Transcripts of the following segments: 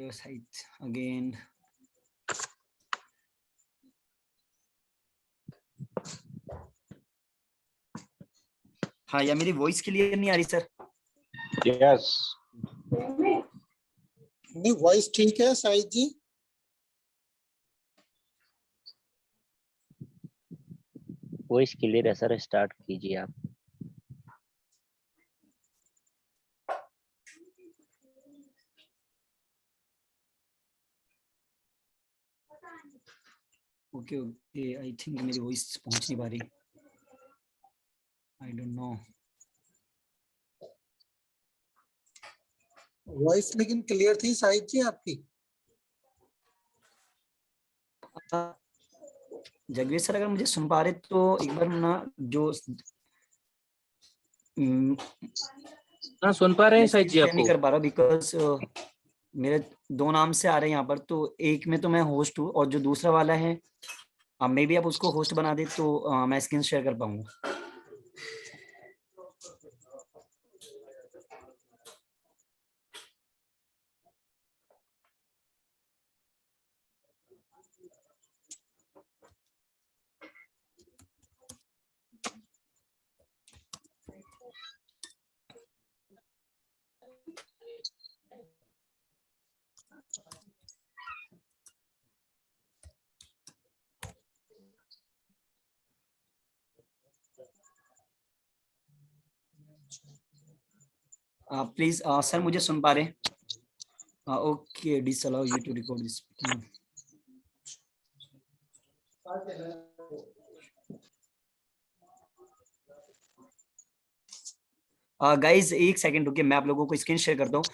site again. हाँ, या मेरी वॉइस क्लियर नहीं आ रही सर? यस, नहीं वॉइस ठीक है साहिद जी। वॉइस क्लियर है सर, स्टार्ट कीजिए आप। ओके ओके, आई थिंक मेरी वॉइस पहुंच नहीं पा रही, आई डोंट नो। वॉइस लेकिन क्लियर थी साहिद जी आपकी। जगदीश सर, अगर मुझे सुन पा रहे तो एक बार ना जो हाँ सुन पा रहे हैं साहिद जी नहीं आपको। कर पा रहा बिकॉज मेरे दो नाम से आ रहे हैं यहाँ पर, तो एक में तो मैं होस्ट हूँ और जो दूसरा वाला है मे बी आप उसको होस्ट बना दे तो मैं स्क्रीन शेयर कर पाऊंगा। प्लीज सर, मुझे सुन पा रहे हैं? Okay, disallow you to record this. Guys एक सेकंड रुकिए, मैं आप लोगों को स्क्रीन शेयर करता हूँ।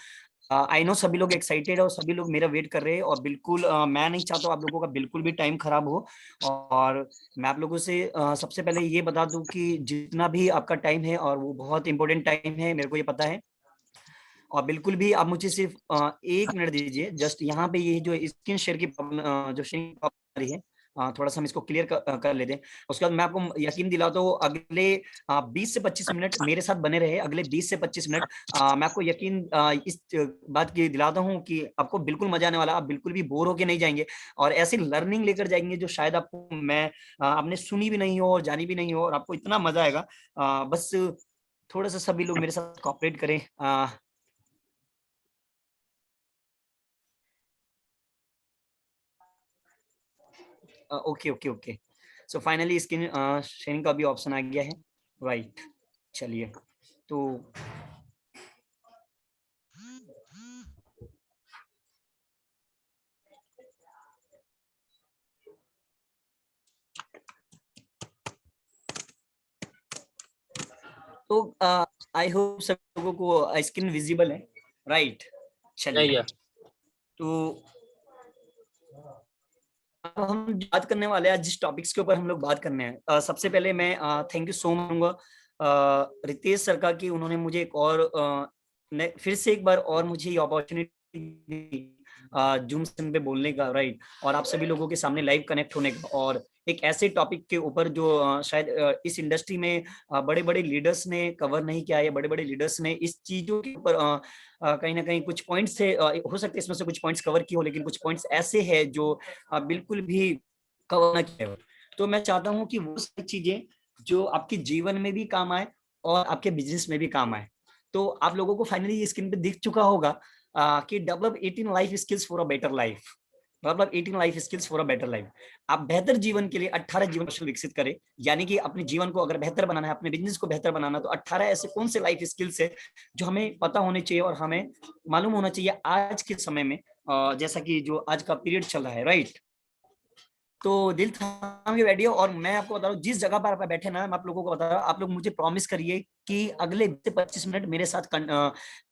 आई नो सभी लोग एक्साइटेड है और सभी लोग मेरा वेट कर रहे हैं और बिल्कुल मैं नहीं चाहता आप लोगों का बिल्कुल भी टाइम खराब हो। और मैं आप लोगों से सबसे पहले ये बता दूं कि जितना भी आपका टाइम है और वो बहुत इंपॉर्टेंट टाइम है, मेरे को ये पता है। और बिल्कुल भी आप मुझे सिर्फ 1 मिनट दीजिए, जस्ट यहाँ पे ये जो स्क्रीन शेयर की जो शेयरिंग आ रही है, थोड़ा सा हम इसको क्लियर कर लेते हैं। उसके बाद मैं आपको यकीन दिलाता हूँ अगले 20 से 25 मिनट मेरे साथ बने रहे। अगले 20 से 25 मिनट मैं आपको यकीन इस बात की दिलाता हूँ कि आपको बिल्कुल मजा आने वाला, आप बिल्कुल भी बोर होके नहीं जाएंगे और ऐसी लर्निंग लेकर जाएंगे जो शायद आपको आपने सुनी भी नहीं हो और जानी भी नहीं हो, और आपको इतना मजा आएगा। बस थोड़ा सा सभी लोग मेरे साथ कॉपरेट करें। Okay okay okay, so finally screen sharing का भी ऑप्शन आ गया है, राइट। चलिए तो आई होप सब लोगों को स्क्रीन विजिबल है, राइट। चलिए तो अब हम बात करने वाले हैं जिस टॉपिक्स के ऊपर हम लोग बात करने हैं। सबसे पहले मैं thank you so much Ritesh sir का कि उन्होंने मुझे एक और फिर से एक बार और मुझे ये अपॉर्चुनिटी दी जूम पे बोलने का, राइट। और आप सभी लोगों के सामने लाइव कनेक्ट होने का, और एक ऐसे टॉपिक के ऊपर जो शायद इस इंडस्ट्री में बड़े बड़े लीडर्स ने कवर नहीं किया है, बड़े बड़े लीडर्स ने इस चीजों के ऊपर कहीं ना कहीं कुछ पॉइंट्स से हो सकते हैं इसमें से कुछ पॉइंट्स कवर किए हो, लेकिन कुछ पॉइंट्स ऐसे हैं जो बिल्कुल भी कवर ना किया हो। तो मैं चाहता हूं कि वो सारी चीजें जो आपके जीवन में भी काम आए और आपके बिजनेस में भी काम आए। तो आप लोगों को फाइनली ये स्क्रीन पे दिख चुका होगा कि develop 18 life skills for a better life. मतलब 18 life skills for a better life. आप बेहतर जीवन के लिए 18 जीवन कौशल विकसित करें, यानी कि अपने जीवन को अगर बेहतर बनाना है, अपने बिजनेस को बेहतर बनाना, तो 18 ऐसे कौन से लाइफ स्किल्स है जो हमें पता होने चाहिए और हमें मालूम होना चाहिए आज के समय में, जैसा कि जो आज का पीरियड चल रहा है, राइट। तो दिल थाम के बैठिए और मैं आपको बता रहा हूँ जिस जगह पर आप बैठे ना, मैं आप लोगों को बता रहा हूँ, आप लोग मुझे प्रॉमिस करिए कि अगले 20 से 25 मिनट मेरे साथ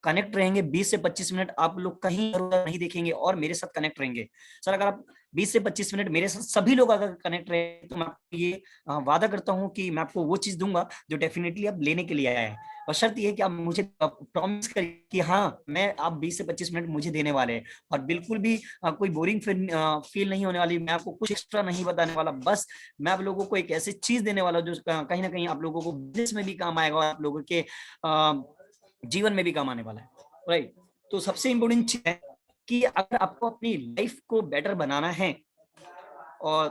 कनेक्ट रहेंगे। 20 से 25 मिनट आप लोग कहीं नहीं देखेंगे और मेरे साथ कनेक्ट रहेंगे। सर अगर आप 20 से 25 मिनट मेरे साथ सभी लोग अगर कनेक्ट रहे तो मैं आपको ये वादा करता हूँ कि मैं आपको वो चीज दूंगा जो डेफिनेटली आप लेने के लिए आया है। और शर्त ये है कि आप मुझे प्रॉमिस करिए कि हाँ, मैं आप 20 से 25 मिनट मुझे देने वाले हैं और बिल्कुल भी कोई बोरिंग फील नहीं होने वाली। मैं आपको कुछ एक्स्ट्रा नहीं बताने वाला, बस मैं आप लोगों को एक ऐसी चीज देने वाला जो कहीं ना कहीं आप लोगों को बिजनेस में भी काम आएगा और आप लोगों के जीवन में भी काम आने वाला है, राइट। तो सबसे इंपॉर्टेंट चीज है कि अगर आपको अपनी लाइफ को बेटर बनाना है और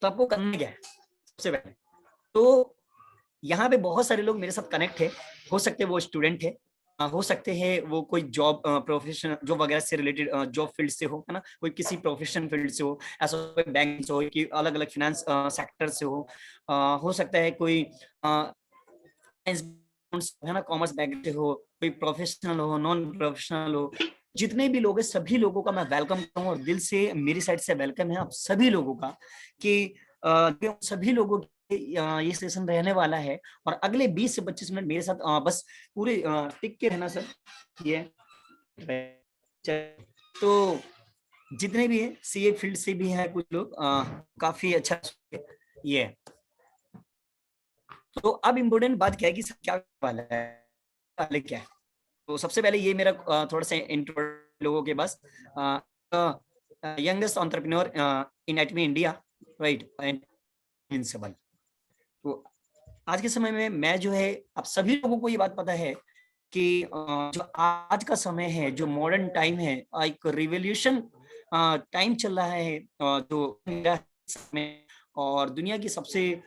तो आपको करना क्या है सबसे पहले। तो यहाँ पे बहुत सारे लोग मेरे साथ कनेक्ट है, हो सकते हैं वो स्टूडेंट है, हो सकते हैं वो कोई जॉब प्रोफेशन जॉब वगैरह से रिलेटेड जॉब फील्ड से हो, है ना, कोई किसी प्रोफेशन फील्ड से हो, ऐसा कोई बैंक से हो कि अलग अलग फाइनेंस सेक्टर से हो सकता है कोई है ना कॉमर्स बैकग्राउंड से हो, कोई प्रोफेशनल हो, नॉन प्रोफेशनल हो। जितने भी लोग हैं सभी लोगों का मैं वेलकम करूँ और दिल से मेरी साइड से वेलकम है आप सभी लोगों का कि सभी लोगों ये सेशन रहने वाला है और अगले 20 से 25 मिनट मेरे साथ बस पूरे टिक के रहना सर। ये तो जितने भी है सीए फील्ड से भी है कुछ लोग काफी अच्छा ये है। तो अब इम्पोर्टेंट बात क्या है कि क्या वाला है वाले क्या है। तो सबसे पहले ये मेरा थोड़ा सा इंट्रो लोगों के पास यंगेस्ट एंटरप्रेन्योर इन एटमी इंडिया, राइट, इनविंसिबल। तो आज के समय में मैं जो है आप सभी लोगों को ये बात पता है कि जो आज का समय है, जो मॉडर्न टाइम है, एक रिवॉल्यूशन टाइम चल रहा है जो में और दुनिया की सबसे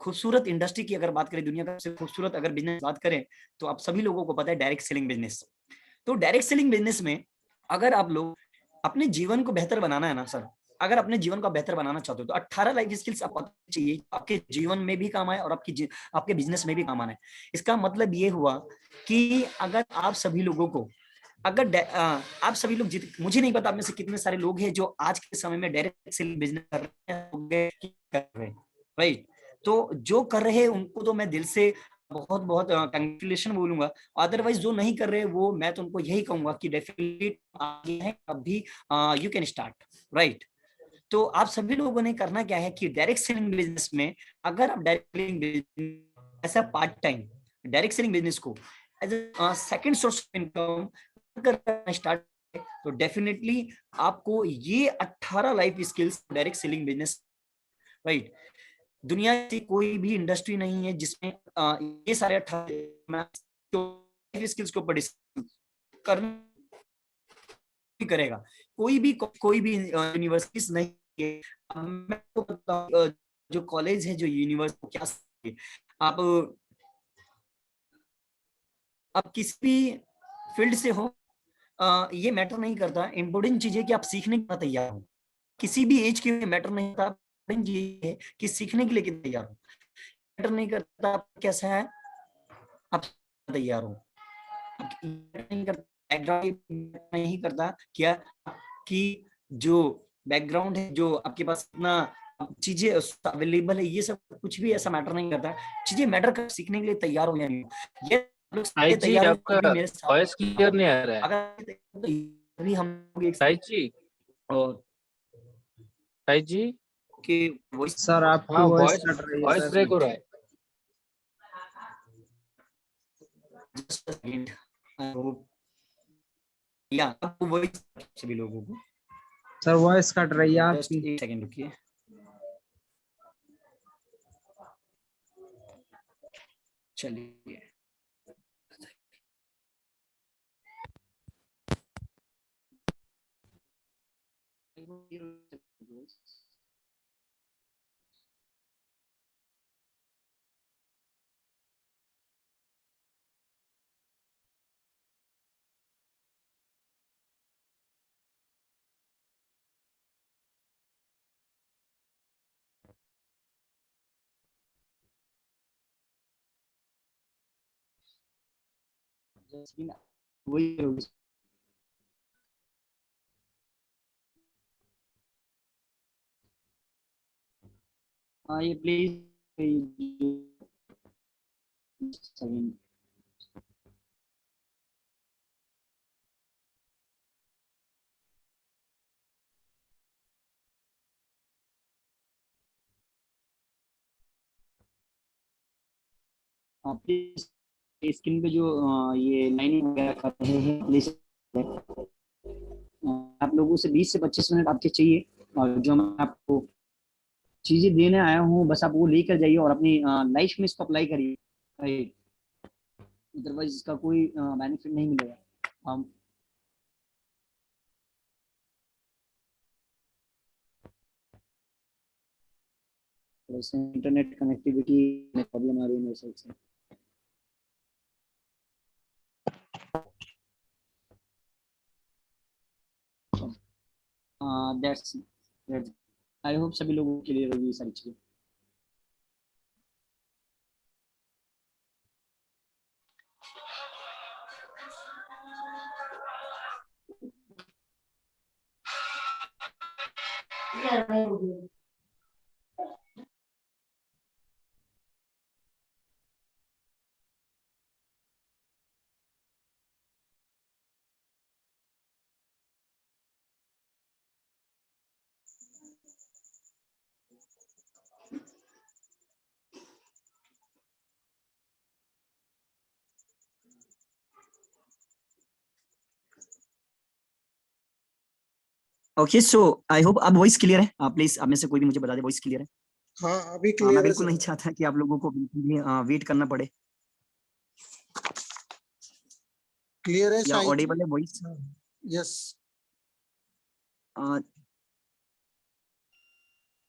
खूबसूरत इंडस्ट्री की अगर बात करें, दुनिया का सबसे खूबसूरत अगर बिजनेस बात करें तो आप सभी लोगों को पता है डायरेक्ट सेलिंग बिजनेस। तो डायरेक्ट सेलिंग बिजनेस में अगर आप लोग अपने जीवन को बेहतर बनाना है ना सर, अगर अपने जीवन को बेहतर बनाना चाहते हो तो 18 लाइफ स्किल्स आपको चाहिए, आपके जीवन में भी काम आए और आपके बिजनेस में भी काम आना है। इसका मतलब ये हुआ कि अगर आप सभी लोगों को अगर आप सभी लोग मुझे नहीं पता आप में से कितने सारे लोग हैं जो आज के समय में डायरेक्ट सेलिंग बिजनेस कर रहे हैं, राइट। तो जो कर रहे हैं उनको तो मैं दिल से बहुत बहुत कंग्रेचुलेशन बोलूंगा। अदरवाइज जो नहीं कर रहे वो मैं तो उनको यही कहूंगा कि डेफिनेटली आगे है अभी यू कैन स्टार्ट, राइट। तो आप सभी लोगों ने करना क्या है कि डायरेक्ट सेलिंग बिजनेस में अगर आप डायरेक्ट सेलिंग ऐसा part time direct selling business को as a second source of income करना स्टार्ट तो डेफिनेटली आपको ये 18 life skills direct selling business, right. दुनिया की कोई भी इंडस्ट्री नहीं है जिसमें ये सारे 18 स्किल्स को करना करेगा। कोई भी यूनिवर्सिटीज नहीं है। मैं तो बताऊं, जो कॉलेज है जो यूनिवर्सिटी क्या आप किसी भी फील्ड से हो ये मैटर नहीं करता। इम्पोर्टेंट चीज है कि आप सीखने के लिए तैयार हो। किसी भी एज के लिए मैटर नहीं करता, ये है कि सीखने के लिए कितना तैयार हो। मैटर नहीं करता आप कैसा है, आप तैयार हो। नहीं करता बैकग्राउंड नहीं करता क्या कि जो बैकग्राउंड है, जो आपके पास इतना चीजें अवेलेबल है, ये सब कुछ भी ऐसा मैटर नहीं करता। चीजें मैटर कर सीखने के लिए तैयार हो या नहीं। ये जी तैयार आपका हो मेरे साथ वॉइस क्लियर नहीं आ रहा है। अगर भी हम एक साहिद जी, और साहिद जी, कि वॉइस सर आपकी हाँ वॉइस वॉइस कट रही है वॉइस सर। ब्रेक हो रहा है। या आपको वॉइस सभी लोगों को सर वॉइस कट रही है जस्ट आपकी। एक सेकंड रुकिए। चलिए वही हाँ ये प्लीज सेकंड प्लीज स्क्रीन पे जो ये लाइनिंग वगैरह कर रहे हैं प्लीज आप लोगों से 20 से 25 मिनट आपके चाहिए और जो मैं आपको चीजें देने आया हूँ बस आप वो लेकर जाइए और अपनी लाइफ में इसको अप्लाई करिए। अदरवाइज इसका कोई बेनिफिट नहीं मिलेगा। हम वैसे इंटरनेट कनेक्टिविटी में प्रॉब्लम आ रही है मेरे साइड से। दैट्स आई होप सभी लोगों के लिए होगी ये सारी चीजें। ओके सो आई होप अब वॉइस क्लियर है। प्लीज आप में से कोई भी मुझे बता दे वॉइस क्लियर है। हाँ अभी मैं क्लियर है बिल्कुल सर। नहीं चाहता कि आप लोगों को वेट करना पड़े। क्लियर है या शाहिद जी? ऑडिबल है voice? Yes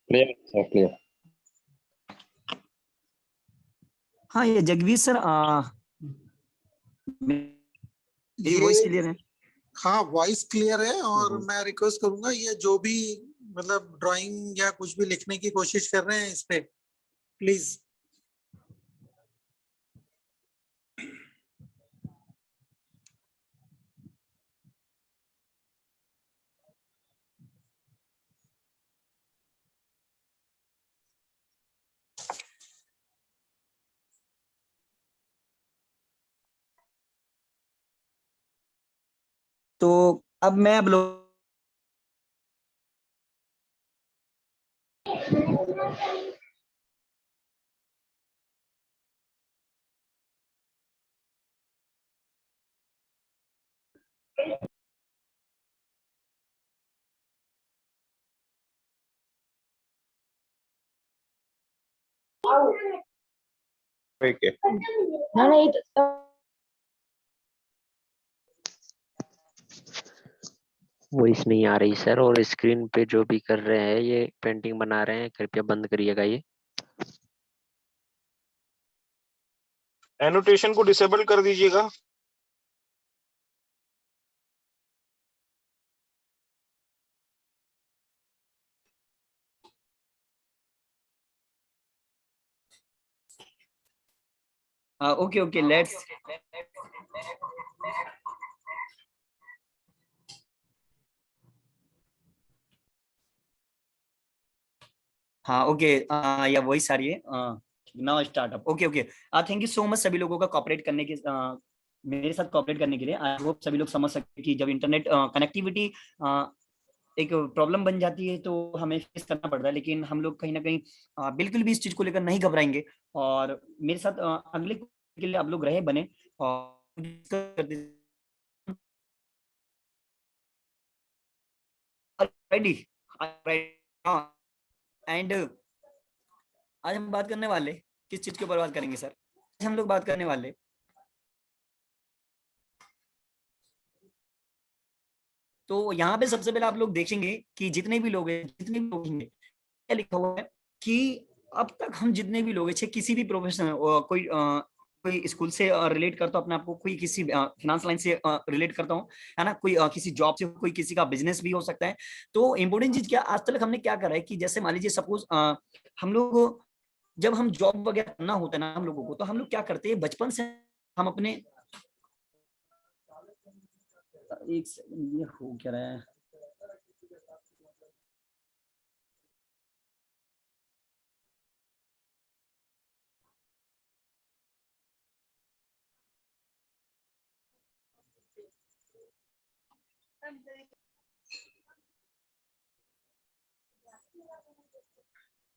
clear sir, clear. हाँ ये जगवीर सर मेरी वॉइस ये क्लियर है? हाँ वॉइस क्लियर है और ओहो। मैं रिक्वेस्ट करूंगा ये जो भी मतलब ड्राइंग या कुछ भी लिखने की कोशिश कर रहे हैं इस पे प्लीज। तो अब मैं अब लोग ठीक है। वॉइस नहीं आ रही सर, और स्क्रीन पे जो भी कर रहे हैं, ये पेंटिंग बना रहे हैं, कृपया बंद करिएगा ये। एनोटेशन को डिसेबल कर दीजिएगा। ओके ओके लेट्स हाँ ओके या वॉइस आ रही है now startup. Okay okay thank you so much सभी लोगों का कॉपरेट करने के मेरे साथ कॉपरेट करने के लिए। आई होप सभी लोग समझ सकते कि जब इंटरनेट कनेक्टिविटी एक प्रॉब्लम बन जाती है तो हमें फेस करना पड़ता है, लेकिन हम लोग कहीं ना कहीं बिल्कुल भी इस चीज को लेकर नहीं घबराएंगे। और मेरे साथ अगले के लिए आप लोग रहे बने और रेडी एंड आज हम बात करने वाले किस चीज के ऊपर बात करेंगे सर? आज हम लोग बात करने वाले तो यहाँ पे सबसे पहले आप लोग देखेंगे कि जितने भी लोग हैं जितने भी लोग हैं क्या लिखा हुआ है कि अब तक हम जितने भी लोग हैं चाहे किसी भी प्रोफेशन कोई स्कूल से रिलेट करता हूँ अपने आप को, कोई किसी फिनांस लाइन से रिलेट करता हूँ, है ना, कोई किसी जॉब से, कोई किसी का बिजनेस भी हो सकता है। तो इम्पोर्टेंट चीज क्या आज तक हमने क्या करा है कि जैसे मान लीजिए सपोज हम लोग जब हम जॉब वगैरह करना होता है ना हम लोगों को, तो हम लोग क्या करते हैं बचपन से हम अपने एक सेकंड ये हो क्या रहा है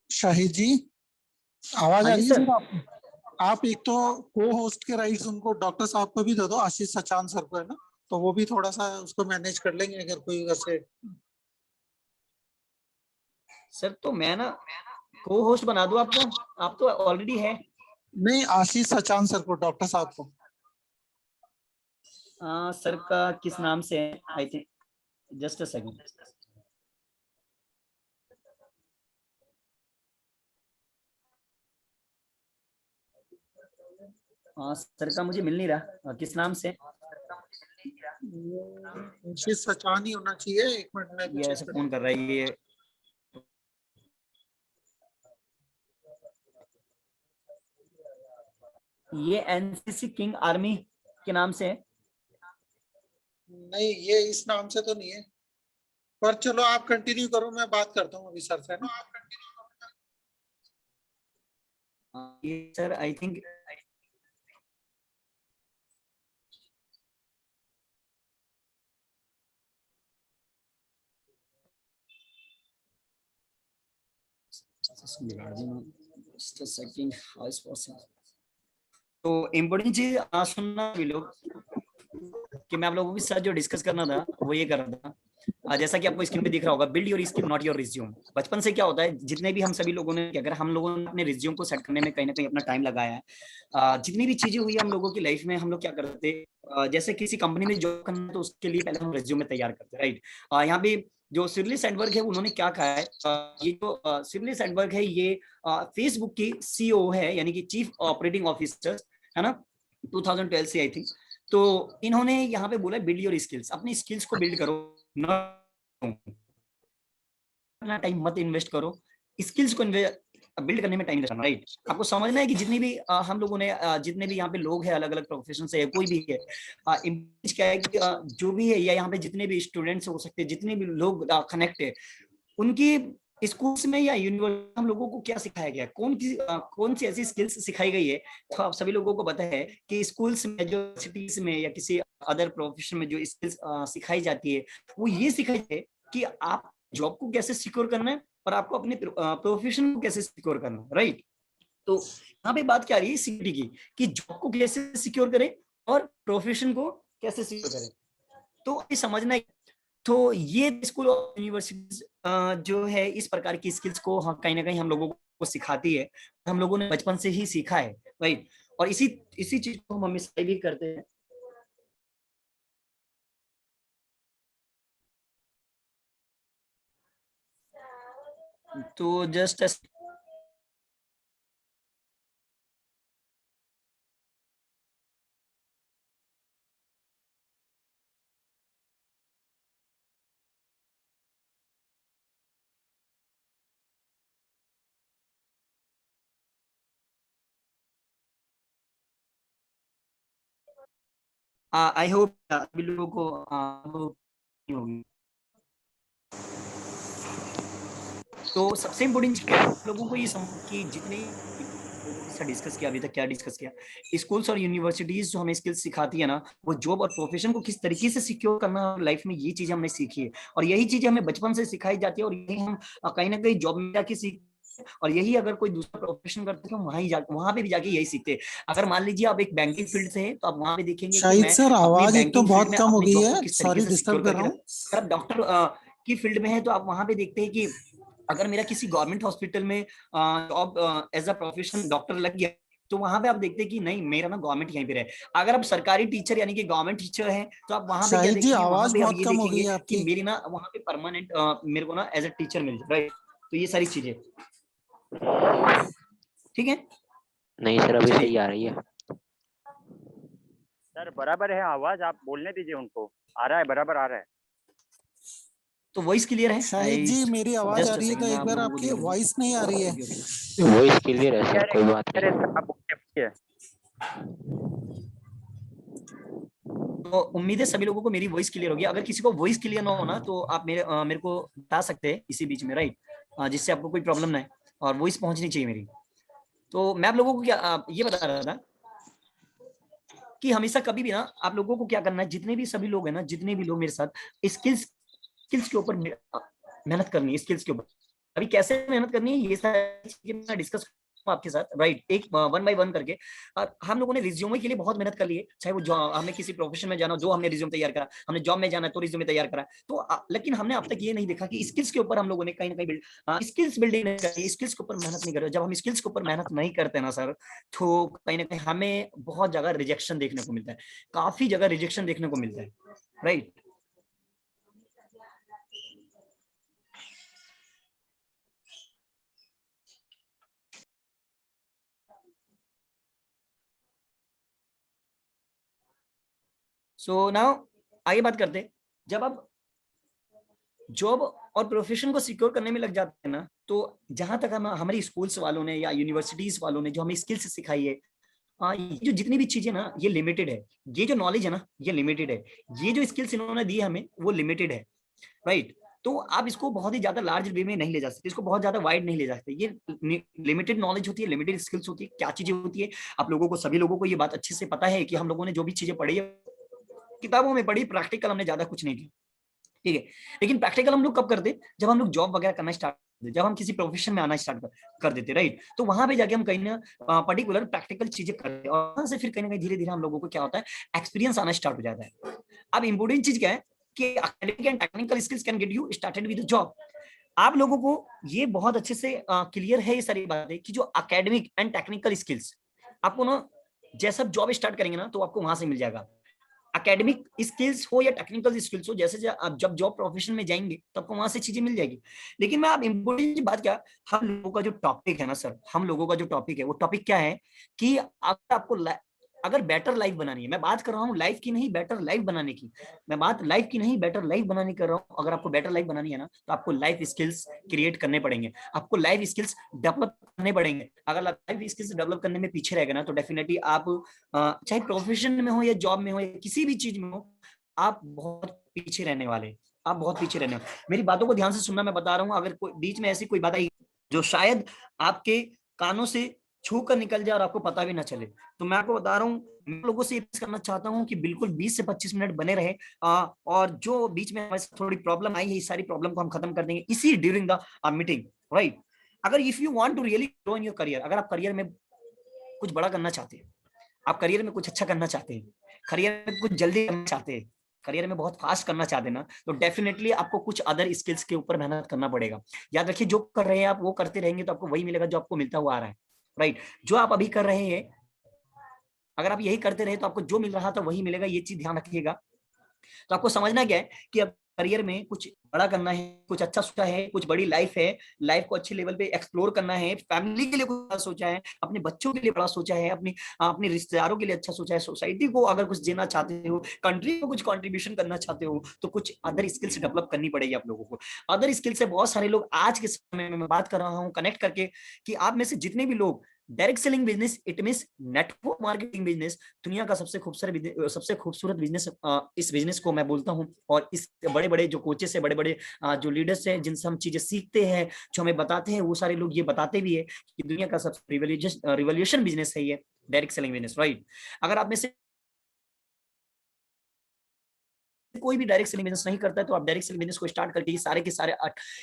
शाहिद जी आवाज हाँ आ जी रही है सर। सर आपको? आप एक तो को होस्ट के राइट्स उनको डॉक्टर साहब को भी दे दो, आशीष सचान सर को, है ना, तो वो भी थोड़ा सा उसको मैनेज कर लेंगे अगर कोई वैसे। सर तो मैं ना को होस्ट बना दूं आपको, आप तो ऑलरेडी है। नहीं आशीष सचान सर को, डॉक्टर साहब को। सर का किस नाम से है I think, just a second. Sir का मुझे मिल नहीं रहा, किस नाम से? आशीष सचान ही होना चाहिए, 1 मिनट में ये चेक ऐसे कर। फोन कर रहा है ये एनसीसी किंग आर्मी के नाम से है। नहीं, ये इस नाम से तो नहीं है, पर चलो आप कंटिन्यू करो, मैं बात करता हूँ अभी सर से ना। ये सर आई थिंक तो इम्पोर्टेंट चीज सुनना भी लोग कि मैं आप लोगों के साथ जो डिस्कस करना था वो ये कर रहा था। जैसा कि आपको स्क्रीन पे दिख रहा होगा, build your skill not your resume. बचपन से क्या होता है, जितने भी हम सभी लोगों ने, अगर हम लोगों ने अपने रिज्यूम को सेट करने में कहीं ना कहीं अपना टाइम लगाया है, जितनी भी चीजें हुई हम लोगों की लाइफ में, हम लोग क्या करते हैं, जैसे किसी कंपनी में जॉब करना तो उसके लिए पहले हम रिज्यूम तैयार करते हैं, राइट। यहाँ पे जो सिरली सैंडबर्ग है उन्होंने क्या कहा है, ये जो सिरली सैंडबर्ग है ये फेसबुक की सीईओ है, यानी कि चीफ ऑपरेटिंग ऑफिसर है ना, 2012 से आई थिंक। तो इन्होंने यहाँ पे बोला बिल्ड योर स्किल्स, अपनी स्किल्स को बिल्ड करो, अपना टाइम मत इन्वेस्ट करो, स्किल्स को बिल्ड करने में टाइम लगना, राइट। आपको समझना है कि जितनी भी हम लोगों ने जितने भी यहाँ पे लोग हैं, अलग अलग प्रोफेशन से है, कोई भी है, क्या है कि जो भी है, या यहाँ पे जितने भी स्टूडेंट्स हो सकते हैं, जितने भी लोग कनेक्ट है, उनकी स्कूल्स में या यूनिवर्सिटी हम लोगों को क्या सिखाया गया, कौन सी ऐसी स्किल्स सिखाई गई है। तो आप सभी लोगों को पता है कि स्कूल्स में, जो सिटीज में या किसी अदर प्रोफेशन में जो स्किल्स सिखाई जाती है, वो ये सिखाई है कि आप जॉब को कैसे सिक्योर करना है और आपको अपने प्रोफेशन को कैसे सिक्योर करना है, राइट। तो यहाँ पे बात क्या आ रही है सिक्योरिटी की, कि जॉब को कैसे सिक्योर करें और प्रोफेशन को कैसे सिक्योर करें। तो ये समझना है। तो ये स्कूल और यूनिवर्सिटीज जो है इस प्रकार की स्किल्स को कहीं ना कहीं हम लोगों को सिखाती है, हम लोगों ने बचपन से ही सीखा है, राइट। और इसी इसी चीज को हम हमेशा भी करते हैं। तो जस्ट आई होप सभी लोगों को होगी। तो सबसे इम्पोर्टेंट क्या है लोगों को ये समझ कि जितने डिस्कस किया अभी तक, क्या डिस्कस किया, स्कूल्स और यूनिवर्सिटीज जो हमें स्किल्स सिखाती है ना, वो जॉब और प्रोफेशन को किस तरीके से सिक्योर करना लाइफ में, ये चीजें हमने सीखी है। और यही चीजें हमें बचपन से सिखाई जाती है, और यही हम कहीं ना कहीं जॉब में जाके सीख, और यही अगर कोई दूसरा प्रोफेशन करते हैं वहां पे भी जाके यही सीखते हैं। अगर मान लीजिए आप एक बैंकिंग फील्ड से हैं, तो आप वहां पे देखेंगे कि शाहिद मैं सर, अपनी आवाज एक तो बैंकिंग फील्ड बहुत में कम हो अपनी गई जॉब है, को किस तरीके सॉरी से सिक्योर डिस्टर्ब कर करके रहा रख। हूँ। अगर आप डॉक्टर की फील्ड में है, तो आप वहां पे देखते हैं कि अगर मेरा किसी गवर्नमेंट हॉस्पिटल में job as a profession doctor लग गया, तो वहां पे आप देखते हैं कि नहीं, मेरा ना गवर्नमेंट यहीं पे रहे। अगर आप सरकारी टीचर यानी कि गवर्नमेंट टीचर हैं, तो आप वहां पे क्या शाहिद जी, देखेंगे, वहां आवाज पे आप बहुत ये कम हो गई देखेंगे है कि आपकी। मेरी ना वहां पे परमानेंट मेरे को ना एज अ टीचर मिल जाए, राइट। तो ये सारी चीजें ठीक है। नहीं सर, अभी सही चलिए, आ रही है। सर बराबर है आवाज, आप बोलने दीजिए उनको, आ रहा है, बराबर आ रहा है। तो वॉइस क्लियर है? शाहिद जी, मेरी आवाज आ जस्ट रही है, तो सेकंड, मैं एक आप बार लोगों को आपकी देख लूं। वॉइस नहीं आ रही है। Okay okay. वॉइस क्लियर है कह सर, कोई बात रहे नहीं। सर, आप बोलिए। तो उम्मीद है सभी लोगों को मेरी वॉइस क्लियर होगी। अगर किसी को वॉइस क्लियर ना हो ना, तो आप मेरे को बता सकते हैं इसी बीच में, राइट, जिससे आपको कोई प्रॉब्लम ना है, और वॉइस पहुंचनी चाहिए मेरी। तो मैं आप लोगों को क्या ये बता रहा था कि हमेशा कभी भी ना आप लोगों को क्या करना है, जितने भी सभी लोग हैं ना, जितने भी लोग मेरे साथ स्किल्स स्किल्स के ऊपर मेहनत करनी है, स्किल्स के ऊपर। अभी कैसे मेहनत करनी है ये सारी चीजें मैं डिस्कस आपके साथ, राइट, एक वन बाय वन करके। हम लोगों ने रिज्यूमे के लिए बहुत मेहनत कर ली है, चाहे वो हमें किसी प्रोफेशन में जाना हो, जो हमने रिज्यूम तैयार करा, हमने जॉब में जाना है तो रिज्यूमे तैयार करा। तो लेकिन हमने अब तक ये नहीं देखा कि स्किल्स के ऊपर हम लोगों ने कहीं ना कहीं स्किल्स बिल्डिंग नहीं करी, स्किल्स के ऊपर मेहनत नहीं करी। जब हम स्किल्स के ऊपर मेहनत नहीं करते ना सर, तो कहीं ना कहीं हमें बहुत जगह रिजेक्शन देखने को मिलता है, काफी जगह रिजेक्शन देखने को मिलता है, राइट। सो नाउ आगे बात करते हैं। जब आप जॉब और प्रोफेशन को सिक्योर करने में लग जाते हैं ना, तो जहां तक हम हमारी स्कूल्स वालों ने या यूनिवर्सिटीज वालों ने जो हमें स्किल्स सिखाई है, ये जो जितनी भी चीजें ना ये लिमिटेड है, ये जो नॉलेज है ना ये लिमिटेड है, ये जो स्किल्स इन्होंने दी हमें वो लिमिटेड है, राइट। तो आप इसको बहुत ही ज्यादा लार्ज वे में नहीं ले जा सकते, इसको बहुत ज्यादा वाइड नहीं ले जा सकते। ये लिमिटेड नॉलेज होती है, लिमिटेड स्किल्स होती है। क्या चीजें होती है, आप लोगों को, सभी लोगों को ये बात अच्छे से पता है कि हम लोगों ने जो भी चीजें पढ़ी है किताबों में पढ़ी, प्रैक्टिकल हमने ज्यादा कुछ नहीं किया, ठीक है। लेकिन प्रैक्टिकल हम लोग कब करते, जब हम लोग जॉब वगैरह करना स्टार्ट, जब हम किसी प्रोफेशन में आना स्टार्ट कर देते, राइट। तो वहां पे जाके हम कहीं ना पर्टिकुलर प्रैक्टिकल चीजें करते हैं, और वहां से फिर कहीं ना कहीं धीरे धीरे हम लोगों को क्या होता है, एक्सपीरियंस आना स्टार्ट हो जाता है। अब इंपॉर्टेंट चीज क्या है कि academic and technical skills can get you started with job. आप लोगों को ये बहुत अच्छे से क्लियर है ये सारी बातें कि जो एकेडमिक एंड टेक्निकल स्किल्स आपको ना जैसा जॉब स्टार्ट करेंगे ना तो आपको वहां से मिल जाएगा। एकेडमिक स्किल्स हो या टेक्निकल स्किल्स हो, जैसे आप जब जॉब प्रोफेशन में जाएंगे तो आपको वहां से चीजें मिल जाएगी। लेकिन मैं आप इम्पोर्टेंट बात क्या, हम लोगों का जो टॉपिक है ना सर, हम लोगों का जो टॉपिक है वो टॉपिक क्या है कि अगर आपको अगर बेटर लाइफ बनानी है, मैं बात कर रहा हूँ लाइफ की नहीं बेटर लाइफ बनाने की, मैं बात लाइफ की नहीं बेटर लाइफ बनाने कर रहा हूँ। अगर आपको बेटर लाइफ बनानी है ना तो आपको लाइफ स्किल्स क्रिएट करने पड़ेंगे, आपको लाइफ स्किल्स डेवलप करने पड़ेंगे। अगर लाइफ स्किल्स डेवलप करने में पीछे रहेगा ना तो डेफिनेटली आप चाहे प्रोफेशन में हो या जॉब में हो या किसी भी चीज में हो, आप बहुत पीछे रहने वाले, आप बहुत पीछे रहने वाले। मेरी बातों को ध्यान से सुनना, मैं बता रहा हूँ। अगर कोई बीच में ऐसी कोई बात आई जो शायद आपके कानों से छू कर निकल जाए और आपको पता भी ना चले, तो मैं आपको बता रहा हूँ, मैं लोगों से ये करना चाहता हूँ कि बिल्कुल 20 से 25 मिनट बने रहे, और जो बीच में हमारे थोड़ी प्रॉब्लम आई है, इस सारी प्रॉब्लम को हम खत्म कर देंगे इसी ड्यूरिंग द मीटिंग, राइट। अगर if you want to really grow in your career, अगर आप करियर में कुछ बड़ा करना चाहते हैं, आप करियर में कुछ अच्छा करना चाहते हैं, करियर में कुछ जल्दी करना चाहते हैं, करियर में बहुत फास्ट करना चाहते हैं ना, तो डेफिनेटली आपको कुछ अदर स्किल्स के ऊपर मेहनत करना पड़ेगा। याद रखिए, जो कर रहे हैं आप वो करते रहेंगे तो आपको वही मिलेगा जो आपको मिलता हुआ आ रहा है, राइट। जो आप अभी कर रहे हैं, अगर आप यही करते रहे तो आपको जो मिल रहा था वही मिलेगा, ये चीज ध्यान रखिएगा। तो आपको समझना क्या है कि अब करियर में कुछ बड़ा करना है, कुछ अच्छा सोचा है, कुछ बड़ी लाइफ है, लाइफ को अच्छे लेवल पे एक्सप्लोर करना है, फैमिली के लिए कुछ बड़ा सोचा है, अपने बच्चों के लिए बड़ा सोचा है, अपने रिश्तेदारों के लिए अच्छा सोचा है, सोसाइटी को अगर कुछ देना चाहते हो, कंट्री को कुछ कंट्रीब्यूशन करना चाहते हो, तो कुछ अदर स्किल्स डेवलप करनी पड़ेगी आप लोगों को। अदर स्किल से बहुत सारे लोग आज के समय में मैं बात कर रहा हूँ कनेक्ट करके, कि आप में से जितने भी लोग direct selling business, it means network marketing business, दुनिया का सबसे खूबसूरत बिजनेस, इस बिजनेस को मैं बोलता हूं। और इस बड़े बड़े जो कोचेस है, बड़े बड़े जो लीडर्स हैं, जिनसे हम चीजें सीखते हैं, जो हमें बताते हैं, वो सारे लोग ये बताते भी है कि दुनिया का सबसे रिवोल्यूशन बिजनेस है ये डायरेक्ट सेलिंग बिजनेस, राइट। अगर आप में से कोई भी डायरेक्ट सेलिंग बिजनेस नहीं करता है तो आप डायरेक्ट सेलिंग बिजनेस को स्टार्ट करके ये सारे के सारे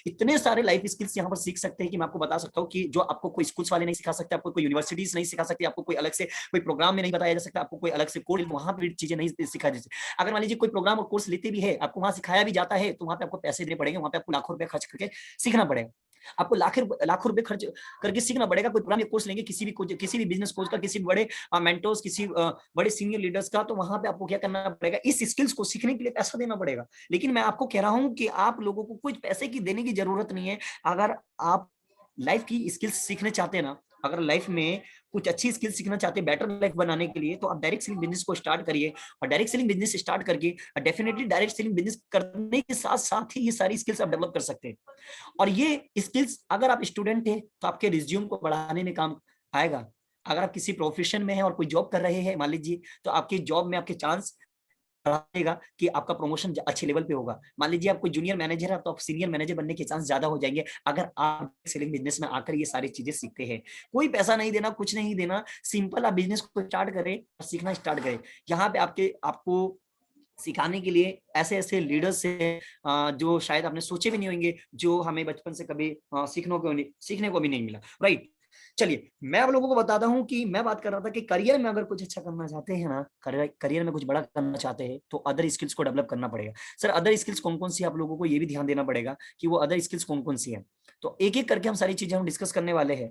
इतने सारे लाइफ स्किल्स यहाँ पर सीख सकते हैं कि मैं आपको बता सकता हूँ कि जो आपको कोई स्कूल्स वाले नहीं सिखा सकते, आपको कोई यूनिवर्सिटीज नहीं सिखा सकती, आपको कोई अलग से कोई प्रोग्राम में नहीं बताया जा सकता, आपको कोई अलग से कोर्स वहां पर चीजें नहीं सिखा जा सकती। अगर मान लीजिए कोई प्रोग्राम और कोर्स लेते भी है, आपको वहां सिखाया भी जाता है, तो वहां पे आपको पैसे देने पड़ेंगे, वहां पे आपको लाखों रुपए खर्च करके सीखना पड़ेगा, आपको लाखों रुपए खर्च करके सीखना पड़ेगा। कोई प्रोग्राम या कोर्स लेंगे किसी भी बिजनेस कोच का, किसी बड़े मेंटोर्स, किसी बड़े सीनियर लीडर्स का, तो वहां पे आपको क्या करना पड़ेगा, इस स्किल्स को सीखने के लिए पैसा देना पड़ेगा। लेकिन मैं आपको कह रहा हूं कि आप लोगों को कुछ पैसे की देने की जरूरत नहीं है। अगर आप लाइफ की स्किल्स सीखने चाहते हैं ना, अगर लाइफ में कुछ अच्छी स्किल सीखना चाहते हैं बेटर लाइफ बनाने के लिए, तो आप डायरेक्ट सेलिंग बिजनेस को स्टार्ट करिए। और डायरेक्ट सेलिंग बिजनेस स्टार्ट करके डेफिनेटली डायरेक्ट सेलिंग बिजनेस करने के साथ साथ ही ये सारी स्किल्स आप डेवलप कर सकते हैं। और ये स्किल्स अगर आप स्टूडेंट हैं तो आपके रिज्यूम को बढ़ाने में काम आएगा। अगर आप किसी प्रोफेशन में हैं और कोई जॉब कर रहे हैं मान लीजिए, तो आपकी जॉब में आपके चांस बढ़ाएगा कि आपका प्रमोशन अच्छे लेवल पे होगा। मान लीजिए आप कोई जूनियर मैनेजर है तो आप सीनियर मैनेजर बनने के चांस ज्यादा हो जाएंगे अगर आप सेलिंग बिजनेस में आकर ये सारी चीजें सीखते हैं। कोई पैसा नहीं देना, कुछ नहीं देना, सिंपल आप बिजनेस को स्टार्ट करें और सीखना स्टार्ट करें। यहाँ पे आपको सिखाने के लिए ऐसे ऐसे लीडर्स हैं जो शायद आपने सोचे भी नहीं होंगे, जो हमें बचपन से कभी सीखने को भी नहीं मिला, राइट। चलिए मैं आप लोगों को बताता हूं कि मैं बात कर रहा था कि करियर में अगर कुछ अच्छा करना चाहते हैं ना, करियर में कुछ बड़ा करना चाहते हैं, तो अदर स्किल्स को डेवलप करना पड़ेगा। सर अदर स्किल्स कौन कौन सी आप लोगों को ये भी ध्यान देना पड़ेगा कि वो अदर स्किल्स कौन कौन सी है। तो एक एक करके हम सारी चीजें हम डिस्कस करने वाले हैं,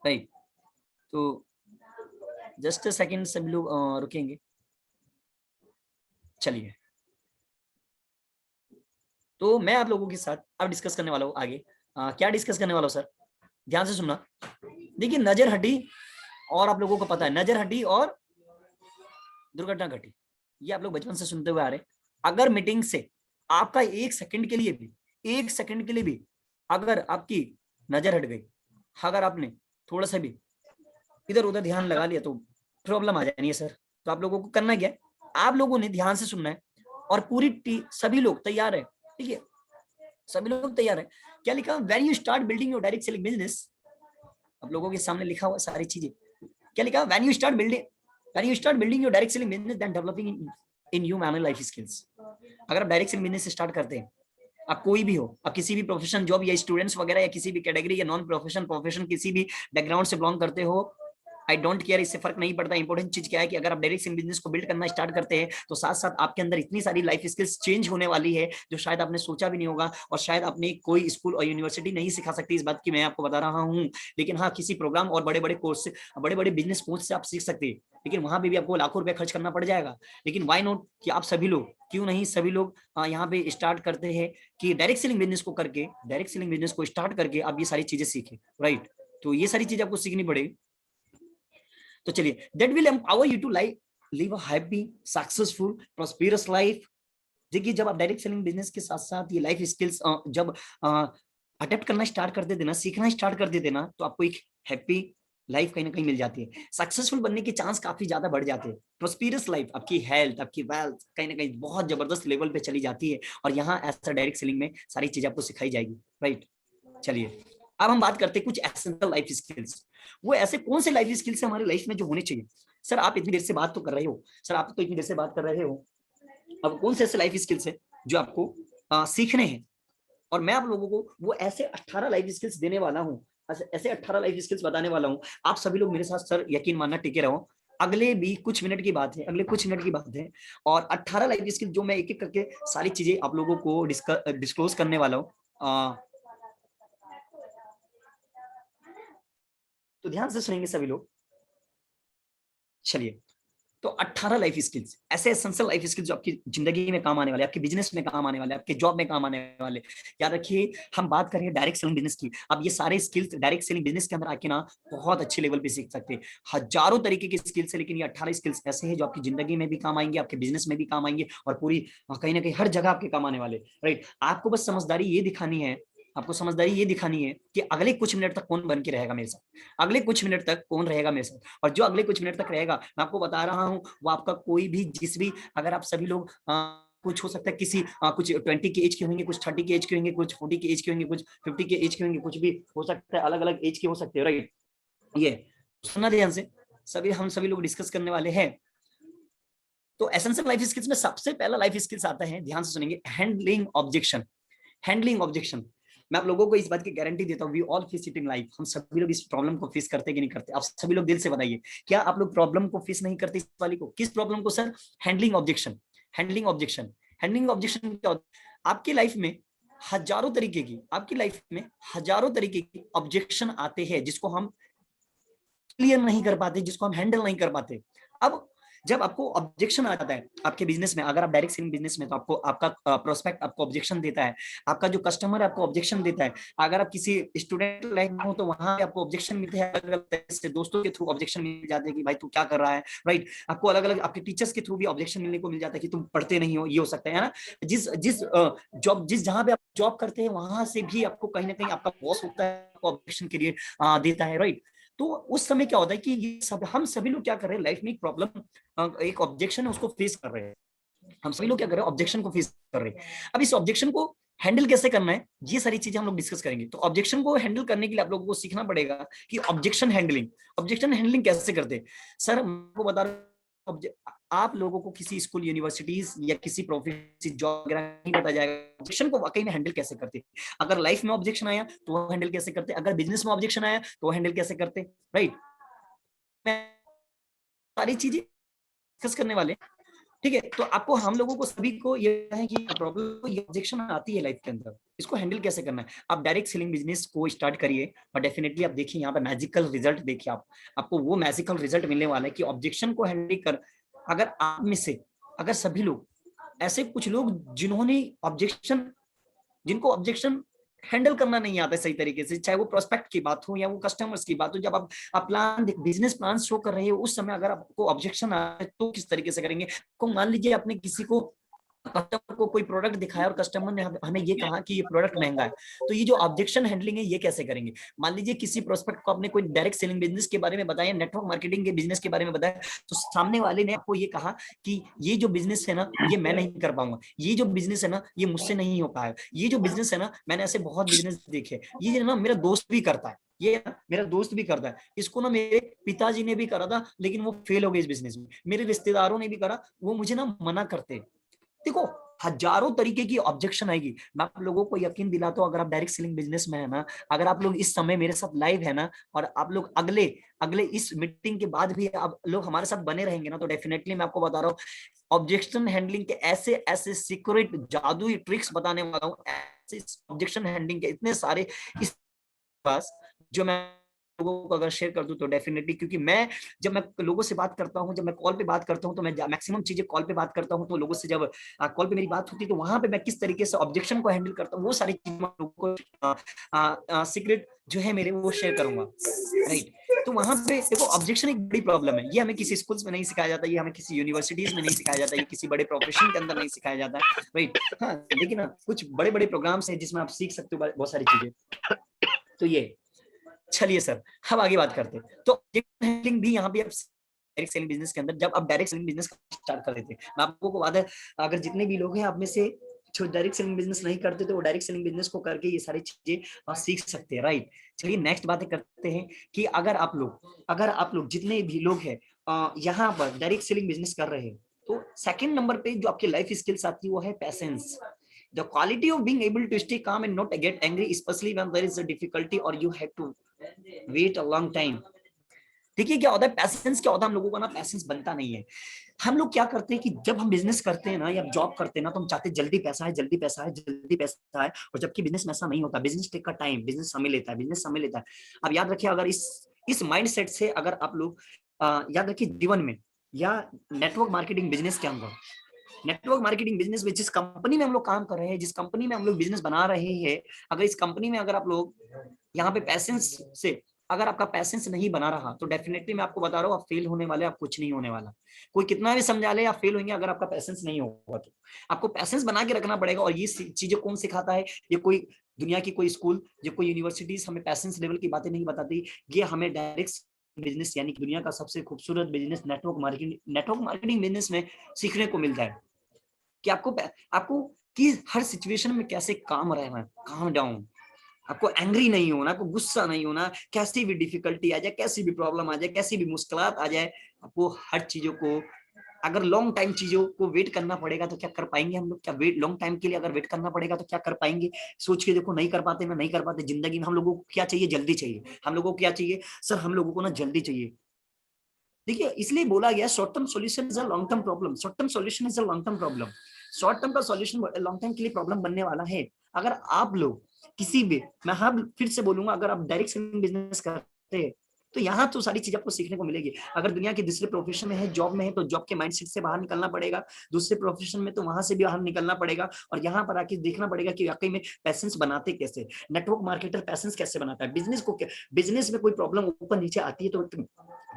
राइट। तो जस्ट सेकंड, सब लोग रुकेंगे। चलिए, तो मैं आप लोगों के साथ अब डिस्कस करने वाला हूँ आगे। क्या डिस्कस करने वाला हूँ सर, ध्यान से सुनना। देखिए नजर हटी और आप लोगों को पता है, नजर हटी और दुर्घटना घटी, ये आप लोग बचपन से सुनते हुए आ रहे हैं। अगर मीटिंग से आपका 1 सेकंड के लिए भी, 1 सेकंड के लिए भी अगर आपकी नजर हट गई, अगर आपने थोड़ा सा भी इधर उधर ध्यान लगा लिया, तो प्रॉब्लम आ जानी है सर। तो आप लोगों को करना क्या है, आप लोगों ने ध्यान से सुनना है और पूरी सभी लोग तैयार है, ठीक है, सभी लोग तैयार है। क्या लिखा, when you start building your direct selling business, आप लोगों के सामने लिखा हुआ सारी चीजें। क्या लिखा, when you start building your direct selling business then developing in you manner life skills. अगर आप डायरेक्ट सेलिंग बिजनेस स्टार्ट करते हैं, आप कोई भी हो, आप किसी भी प्रोफेशन, जॉब या स्टूडेंट्स वगैरह या किसी भी कैटेगरी या नॉन प्रोफेशन किसी भी बैकग्राउंड से बिलोंग करते हो, आई डोंट केयर, इससे फर्क नहीं पड़ता। इंपॉर्टेंट चीज क्या है कि अगर आप डायरेक्ट सेलिंग बिजनेस को बिल्ड करना स्टार्ट करते हैं तो साथ साथ आपके अंदर इतनी सारी लाइफ स्किल्स चेंज होने वाली है जो शायद आपने सोचा भी नहीं होगा, और शायद अपने कोई स्कूल और यूनिवर्सिटी नहीं सिखा सकती इस बात की मैं आपको बता रहा हूँ। लेकिन हाँ, किसी प्रोग्राम और बड़े बड़े कोर्स से, बड़े बड़े बिजनेस कोर्स से आप सीख सकते हैं, लेकिन वहां पे भी आपको लाखों रुपए खर्च करना पड़ जाएगा। लेकिन व्हाई नॉट कि आप सभी लोग, क्यों नहीं सभी लोग यहाँ पे स्टार्ट करते हैं कि डायरेक्ट सेलिंग बिजनेस को करके, डायरेक्ट सेलिंग बिजनेस को स्टार्ट करके आप ये सारी चीजें सीखें, राइट। तो ये सारी चीजें आपको सीखनी पड़ेगी। तो चलिए, that will empower you to live a happy, successful, prosperous life. देखिए, जब आप डायरेक्ट सेलिंग बिजनेस के साथ साथ ये लाइफ स्किल्स जब अडेप्ट करना स्टार्ट कर देते ना, सीखना स्टार्ट कर देते ना, तो आपको एक हैप्पी लाइफ कहीं ना कहीं मिल जाती है, सक्सेसफुल बनने के चांस काफी ज्यादा बढ़ जाते हैं, प्रॉस्पेरस लाइफ, आपकी हेल्थ, आपकी वेल्थ कहीं ना कहीं बहुत जबरदस्त लेवल पे चली जाती है। और यहाँ ऐसा डायरेक्ट सेलिंग में सारी चीजें आपको सिखाई जाएगी, राइट। चलिए, अब हम बात करते हैं कुछ एसेंशियल लाइफ स्किल्स। वो ऐसे कौन से लाइफ स्किल्स है हमारी लाइफ में जो होने चाहिए। सर आप इतनी देर से बात तो कर रहे हो, सर आप तो इतनी देर से बात कर रहे हो, अब कौन से ऐसे लाइफ स्किल्स है जो आपको सीखने हैं। और मैं आप लोगों को वो ऐसे 18 लाइफ स्किल्स देने वाला हूँ, ऐसे 18 लाइफ स्किल्स बताने वाला हूँ। आप सभी लोग मेरे साथ सर यकीन मानना टिके रहो, अगले भी कुछ मिनट की बात है, अगले कुछ मिनट की बात है, और 18 लाइफ स्किल जो मैं एक एक करके सारी चीजें आप लोगों को डिस्क्लोज करने वाला हूँ। तो ध्यान से सुनेंगे सभी लोग। चलिए, तो 18 लाइफ स्किल्स, ऐसे एसेंशियल लाइफ स्किल्स जो आपकी जिंदगी में काम आने वाले, आपके बिजनेस में काम आने वाले, आपके जॉब में काम आने वाले। याद रखिए, हम बात करेंगे डायरेक्ट सेलिंग बिजनेस की। अब ये सारे स्किल्स डायरेक्ट सेलिंग बिजनेस के अंदर आके ना बहुत अच्छे लेवल पे सीख सकते हैं। हजारों तरीके के स्किल्स है, लेकिन ये 18 स्किल्स ऐसे हैं जो आपकी जिंदगी में भी काम आएंगे, आपके बिजनेस में भी काम आएंगे, और पूरी कहीं ना कहीं हर जगह आपके काम आने वाले, राइट। आपको बस समझदारी ये दिखानी है, आपको समझदारी ये दिखानी है कि अगले कुछ मिनट तक कौन बन के रहेगा मेरे साथ, अगले कुछ मिनट तक कौन रहेगा मेरे साथ। और जो अगले कुछ मिनट तक रहेगा, मैं आपको बता रहा हूं, वो आपका कोई भी जिस भी, अगर आप सभी लोग कुछ हो सकता है किसी कुछ 20 के एज के होंगे, कुछ 30 के एज के होंगे, कुछ 40 के एज के होंगे, कुछ 50 के एज के होंगे, कुछ भी हो सकता है, अलग अलग एज के हो सकते हैं, राइट। ये सुनना ध्यान से, हम सभी लोग डिस्कस करने वाले हैं। तो एसेंशियल लाइफ स्किल्स में सबसे पहला लाइफ स्किल्स आता है, ध्यान से सुनेंगे, हैंडलिंग ऑब्जेक्शन। हैंडलिंग ऑब्जेक्शन, मैं आप लोगों को इस बात की गारंटी देता हूँ, we all face it in life. हम सभी लोग इस प्रॉब्लम को फेस करते कि नहीं करते। आप सभी लोग दिल से बताइए, क्या आप लोग प्रॉब्लम को फेस नहीं करते? इस वाली को, किस प्रॉब्लम को sir? Handling objection. Handling objection, handling objection क्या होता है? आपकी लाइफ में हजारों तरीके की, आपकी लाइफ में हजारों तरीके की ऑब्जेक्शन आते हैं जिसको हम क्लियर नहीं कर पाते, जिसको हम हैंडल नहीं कर पाते। अब जब आपको ऑब्जेक्शन आ जाता है आपके बिजनेस में, अगर आप डायरेक्ट सेलिंग बिजनेस में, तो आपको आपका प्रोस्पेक्ट आपको ऑब्जेक्शन देता है, आपका जो कस्टमर है आपको ऑब्जेक्शन देता है। अगर आप किसी स्टूडेंट लाइफ में हो तो वहां पे आपको ऑब्जेक्शन मिलते हैं, अलग अलग तरह से दोस्तों के थ्रू ऑब्जेक्शन मिल जाते हैं कि भाई तू क्या कर रहा है, राइट। आपको अलग अलग आपके टीचर्स के थ्रू भी ऑब्जेक्शन मिलने को मिल जाता है कि तुम पढ़ते नहीं हो, ये हो सकता है ना। जिस जहां पे आप जॉब करते हैं वहां से भी आपको कहीं ना कहीं आपका बॉस होता है, ऑब्जेक्शन के लिए देता है, राइट। तो उस समय क्या होता है कि ये हम सभी लोग क्या कर रहे हैं लाइफ में, एक प्रॉब्लम, एक ऑब्जेक्शन है, उसको फेस कर रहे हैं। हम सभी लोग क्या कर रहे हैं, ऑब्जेक्शन को फेस कर रहे हैं। अब इस ऑब्जेक्शन को हैंडल कैसे करना है, ये सारी चीजें हम लोग डिस्कस करेंगे। तो ऑब्जेक्शन को हैंडल करने के लिए आप लोगों को सीखना पड़ेगा कि ऑब्जेक्शन हैंडलिंग कैसे करते हैं। सर मैं बता रहा हूं, आप लोगों को किसी स्कूल, यूनिवर्सिटीज या किसी प्रोफेशन, जॉब वगैरह नहीं बताया जाएगा ऑब्जेक्शन को वाकई में हैंडल कैसे करते। अगर लाइफ में ऑब्जेक्शन आया तो वो हैंडल कैसे करते, अगर बिजनेस में ऑब्जेक्शन आया तो वो हैंडल कैसे करते, राइट। सारी चीजें डिस्कस करने वाले, ठीक है। तो आपको, हम लोगों को सभी को ये है कि प्रॉब्लम, ये ऑब्जेक्शन आती है लाइफ के अंदर, इसको हैंडल कैसे करना है। आप डायरेक्ट सेलिंग बिजनेस को स्टार्ट करिए और डेफिनेटली आप देखिए यहाँ पे मैजिकल रिजल्ट देखिए, आपको वो मैजिकल रिजल्ट मिलने वाला है कि ऑब्जेक्शन को हैंडल कर। अगर आप में से, अगर सभी लोग, ऐसे कुछ लोग जिनको ऑब्जेक्शन हैंडल करना नहीं आता सही तरीके से, चाहे वो प्रोस्पेक्ट की बात हो या वो कस्टमर्स की बात हो। जब आप प्लान बिजनेस प्लान शो कर रहे हो उस समय अगर आपको ऑब्जेक्शन आए तो किस तरीके से करेंगे? को मान लीजिए आपने किसी को कस्टमर को कोई प्रोडक्ट दिखाया और कस्टमर ने हमें ये कहा कि ये प्रोडक्ट महंगा है, तो ये जो ऑब्जेक्शन हैंडलिंग है ये कैसे करेंगे? मान लीजिए किसी प्रोस्पेक्ट को आपने कोई डायरेक्ट सेलिंग बिजनेस के बारे में बताया, नेटवर्क मार्केटिंग के बिजनेस के बारे में बताया, तो सामने वाले ने आपको ये कहा कि ये जो बिजनेस है ना ये मैं नहीं कर पाऊंगा, ये जो बिजनेस है ना ये मुझसे नहीं हो पाएगा, ये जो बिजनेस है ना मैंने ऐसे बहुत बिजनेस देखे, ये ना मेरा दोस्त भी करता है, ये मेरा दोस्त भी करता है, इसको ना मेरे पिताजी ने भी करा था लेकिन वो फेल हो गए इस बिजनेस में, मेरे रिश्तेदारों ने भी करा, वो मुझे ना मना करते। देखो हजारों तरीके की ऑब्जेक्शन आएगी। मैं आप लोगों को यकीन दिलाता हूं, अगर आप डायरेक्ट सेलिंग बिजनेस में है ना, अगर आप लोग इस समय मेरे साथ लाइव है ना, और आप लोग अगले अगले इस मीटिंग के बाद भी आप लोग हमारे साथ बने रहेंगे ना, तो डेफिनेटली मैं आपको बता रहा हूँ ऑब्जेक्शन हैंडलिंग के ऐसे ऐसे सीक्रेट जादुई ट्रिक्स बताने वाला हूँ, ऐसे ऑब्जेक्शन हैंडलिंग के इतने सारे इस पास, जो मैं लोगों को अगर शेयर कर दूं तो डेफिनेटली, क्योंकि मैं जब मैं लोगों से बात करता हूं, जब मैं कॉल पे बात करता हूं, तो मैं मैक्सिमम चीजें कॉल पे बात करता हूं, तो लोगों से जब कॉल पे मेरी बात होती है तो वहां पे मैं किस तरीके से ऑब्जेक्शन को हैंडल करता हूं, वो सारी चीजें लोगों को सीक्रेट जो है मेरे वो शेयर करूंगा, राइट। तो वहां पे देखो ऑब्जेक्शन एक बड़ी प्रॉब्लम है, ये हमें किसी स्कूल्स में नहीं सिखाया जाता, ये हमें किसी यूनिवर्सिटीज में नहीं सिखाया जाता, ये किसी बड़े प्रोफेशन के अंदर नहीं सिखाया जाता है, राइट। हाँ लेकिन कुछ बड़े बड़े प्रोग्राम्स हैं जिसमें आप सीख सकते हो बहुत सारी चीजें। तो ये चलिए सर हम आगे बात करते हैं। तो हैंडलिंग भी यहाँ पे आप डायरेक्ट सेलिंग बिजनेस के अंदर, जब आप डायरेक्ट सेलिंग बिजनेस स्टार्ट कर देते हैं, मैं आपको को बात है, अगर जितने भी लोग हैं आप में से जो डायरेक्ट सेलिंग बिजनेस नहीं करते तो वो डायरेक्ट सेलिंग बिजनेस को करके ये सारी चीजें सीख सकते हैं, राइट। चलिए नेक्स्ट बातें करते हैं कि अगर आप लोग जितने भी लोग हैं यहाँ पर डायरेक्ट सेलिंग बिजनेस कर रहे हैं, तो सेकंड नंबर पे जो आपकी लाइफ स्किल्स आती है वो है patience, the quality of being able to stay calm and not get angry, especially when there is a difficulty or you have to wait a long time। देखिए क्या होता है पैसेंस, क्या होता है हम लोगों का ना पैसेंस बनता नहीं है। हम लोग क्या करते हैं कि जब हम बिजनेस करते हैं ना या जॉब करते हैं ना, तो हम चाहते हैं जल्दी पैसा है, जल्दी पैसा है, जल्दी पैसा है, और जबकि बिजनेस में ऐसा नहीं होता। बिजनेस टेक का टाइम, बिजनेस समय लेता है, बिजनेस समय लेता है। अब याद रखिए, अगर इस माइंडसेट से अगर आप लोग याद रखिए जीवन में या नेटवर्क मार्केटिंग बिजनेस के अंदर, नेटवर्क मार्केटिंग बिजनेस में जिस कंपनी में हम लोग काम कर रहे हैं, जिस कंपनी में हम लोग बिजनेस बना रहे हैं, अगर इस कंपनी में अगर आप लोग यहाँ पे पैसेंस से अगर आपका पैसेंस नहीं बना रहा, तो डेफिनेटली मैं आपको बता रहा हूँ आप फेल होने वाले, आप कुछ नहीं होने वाला। कोई कितना भी समझा ले आप फेल होंगे अगर आपका पैसेंस नहीं होगा। तो आपको पैसेंस बना के रखना पड़ेगा। और ये चीजें कौन सिखाता है? ये कोई दुनिया की कोई स्कूल, ये कोई यूनिवर्सिटीज हमें पैसेंस लेवल की बातें नहीं बताती। ये हमें डायरेक्ट बिजनेस यानी कि दुनिया का सबसे खूबसूरत बिजनेस नेटवर्क मार्केटिंग बिजनेस में सीखने को मिलता है कि आपको कि हर सिचुएशन में कैसे काम रहना है, काम डाउन, आपको एंग्री नहीं होना, आपको गुस्सा नहीं होना, कैसी भी डिफिकल्टी आ जाए, कैसी भी प्रॉब्लम आ जाए, कैसी भी मुश्किलात आ जाए, आपको हर चीजों को, अगर लॉन्ग टाइम चीजों को वेट करना पड़ेगा तो क्या कर पाएंगे हम लोग? क्या वेट लॉन्ग टाइम के लिए अगर वेट करना पड़ेगा तो क्या कर पाएंगे? सोच के देखो, नहीं कर पाते ना, नहीं कर पाते। जिंदगी में हम लोगों को क्या चाहिए? जल्दी चाहिए। हम लोगों को क्या चाहिए सर? हम लोगों को ना जल्दी चाहिए। देखिए इसलिए बोला गया short term solution is a long term problem, short term solution is a long term problem. Short term का सॉल्यूशन लॉन्ग टर्म के लिए प्रॉब्लम बनने वाला है। अगर आप लोग किसी भी, मैं हाँ फिर से बोलूंगा, अगर आप डायरेक्ट सेलिंग बिजनेस करते हैं तो यहाँ तो सारी चीजें आपको सीखने को मिलेगी। अगर दुनिया के दूसरे प्रोफेशन में है, जॉब में है, तो जॉब के माइंडसेट से बाहर निकलना पड़ेगा। दूसरे प्रोफेशन में तो वहां से भी बाहर निकलना पड़ेगा और यहाँ पर आके देखना पड़ेगा कि वाकई में पैसेंस बनाते कैसे, नेटवर्क मार्केटर पैसेंस कैसे बनाता है, बिजनेस में कोई प्रॉब्लम ऊपर नीचे आती है तो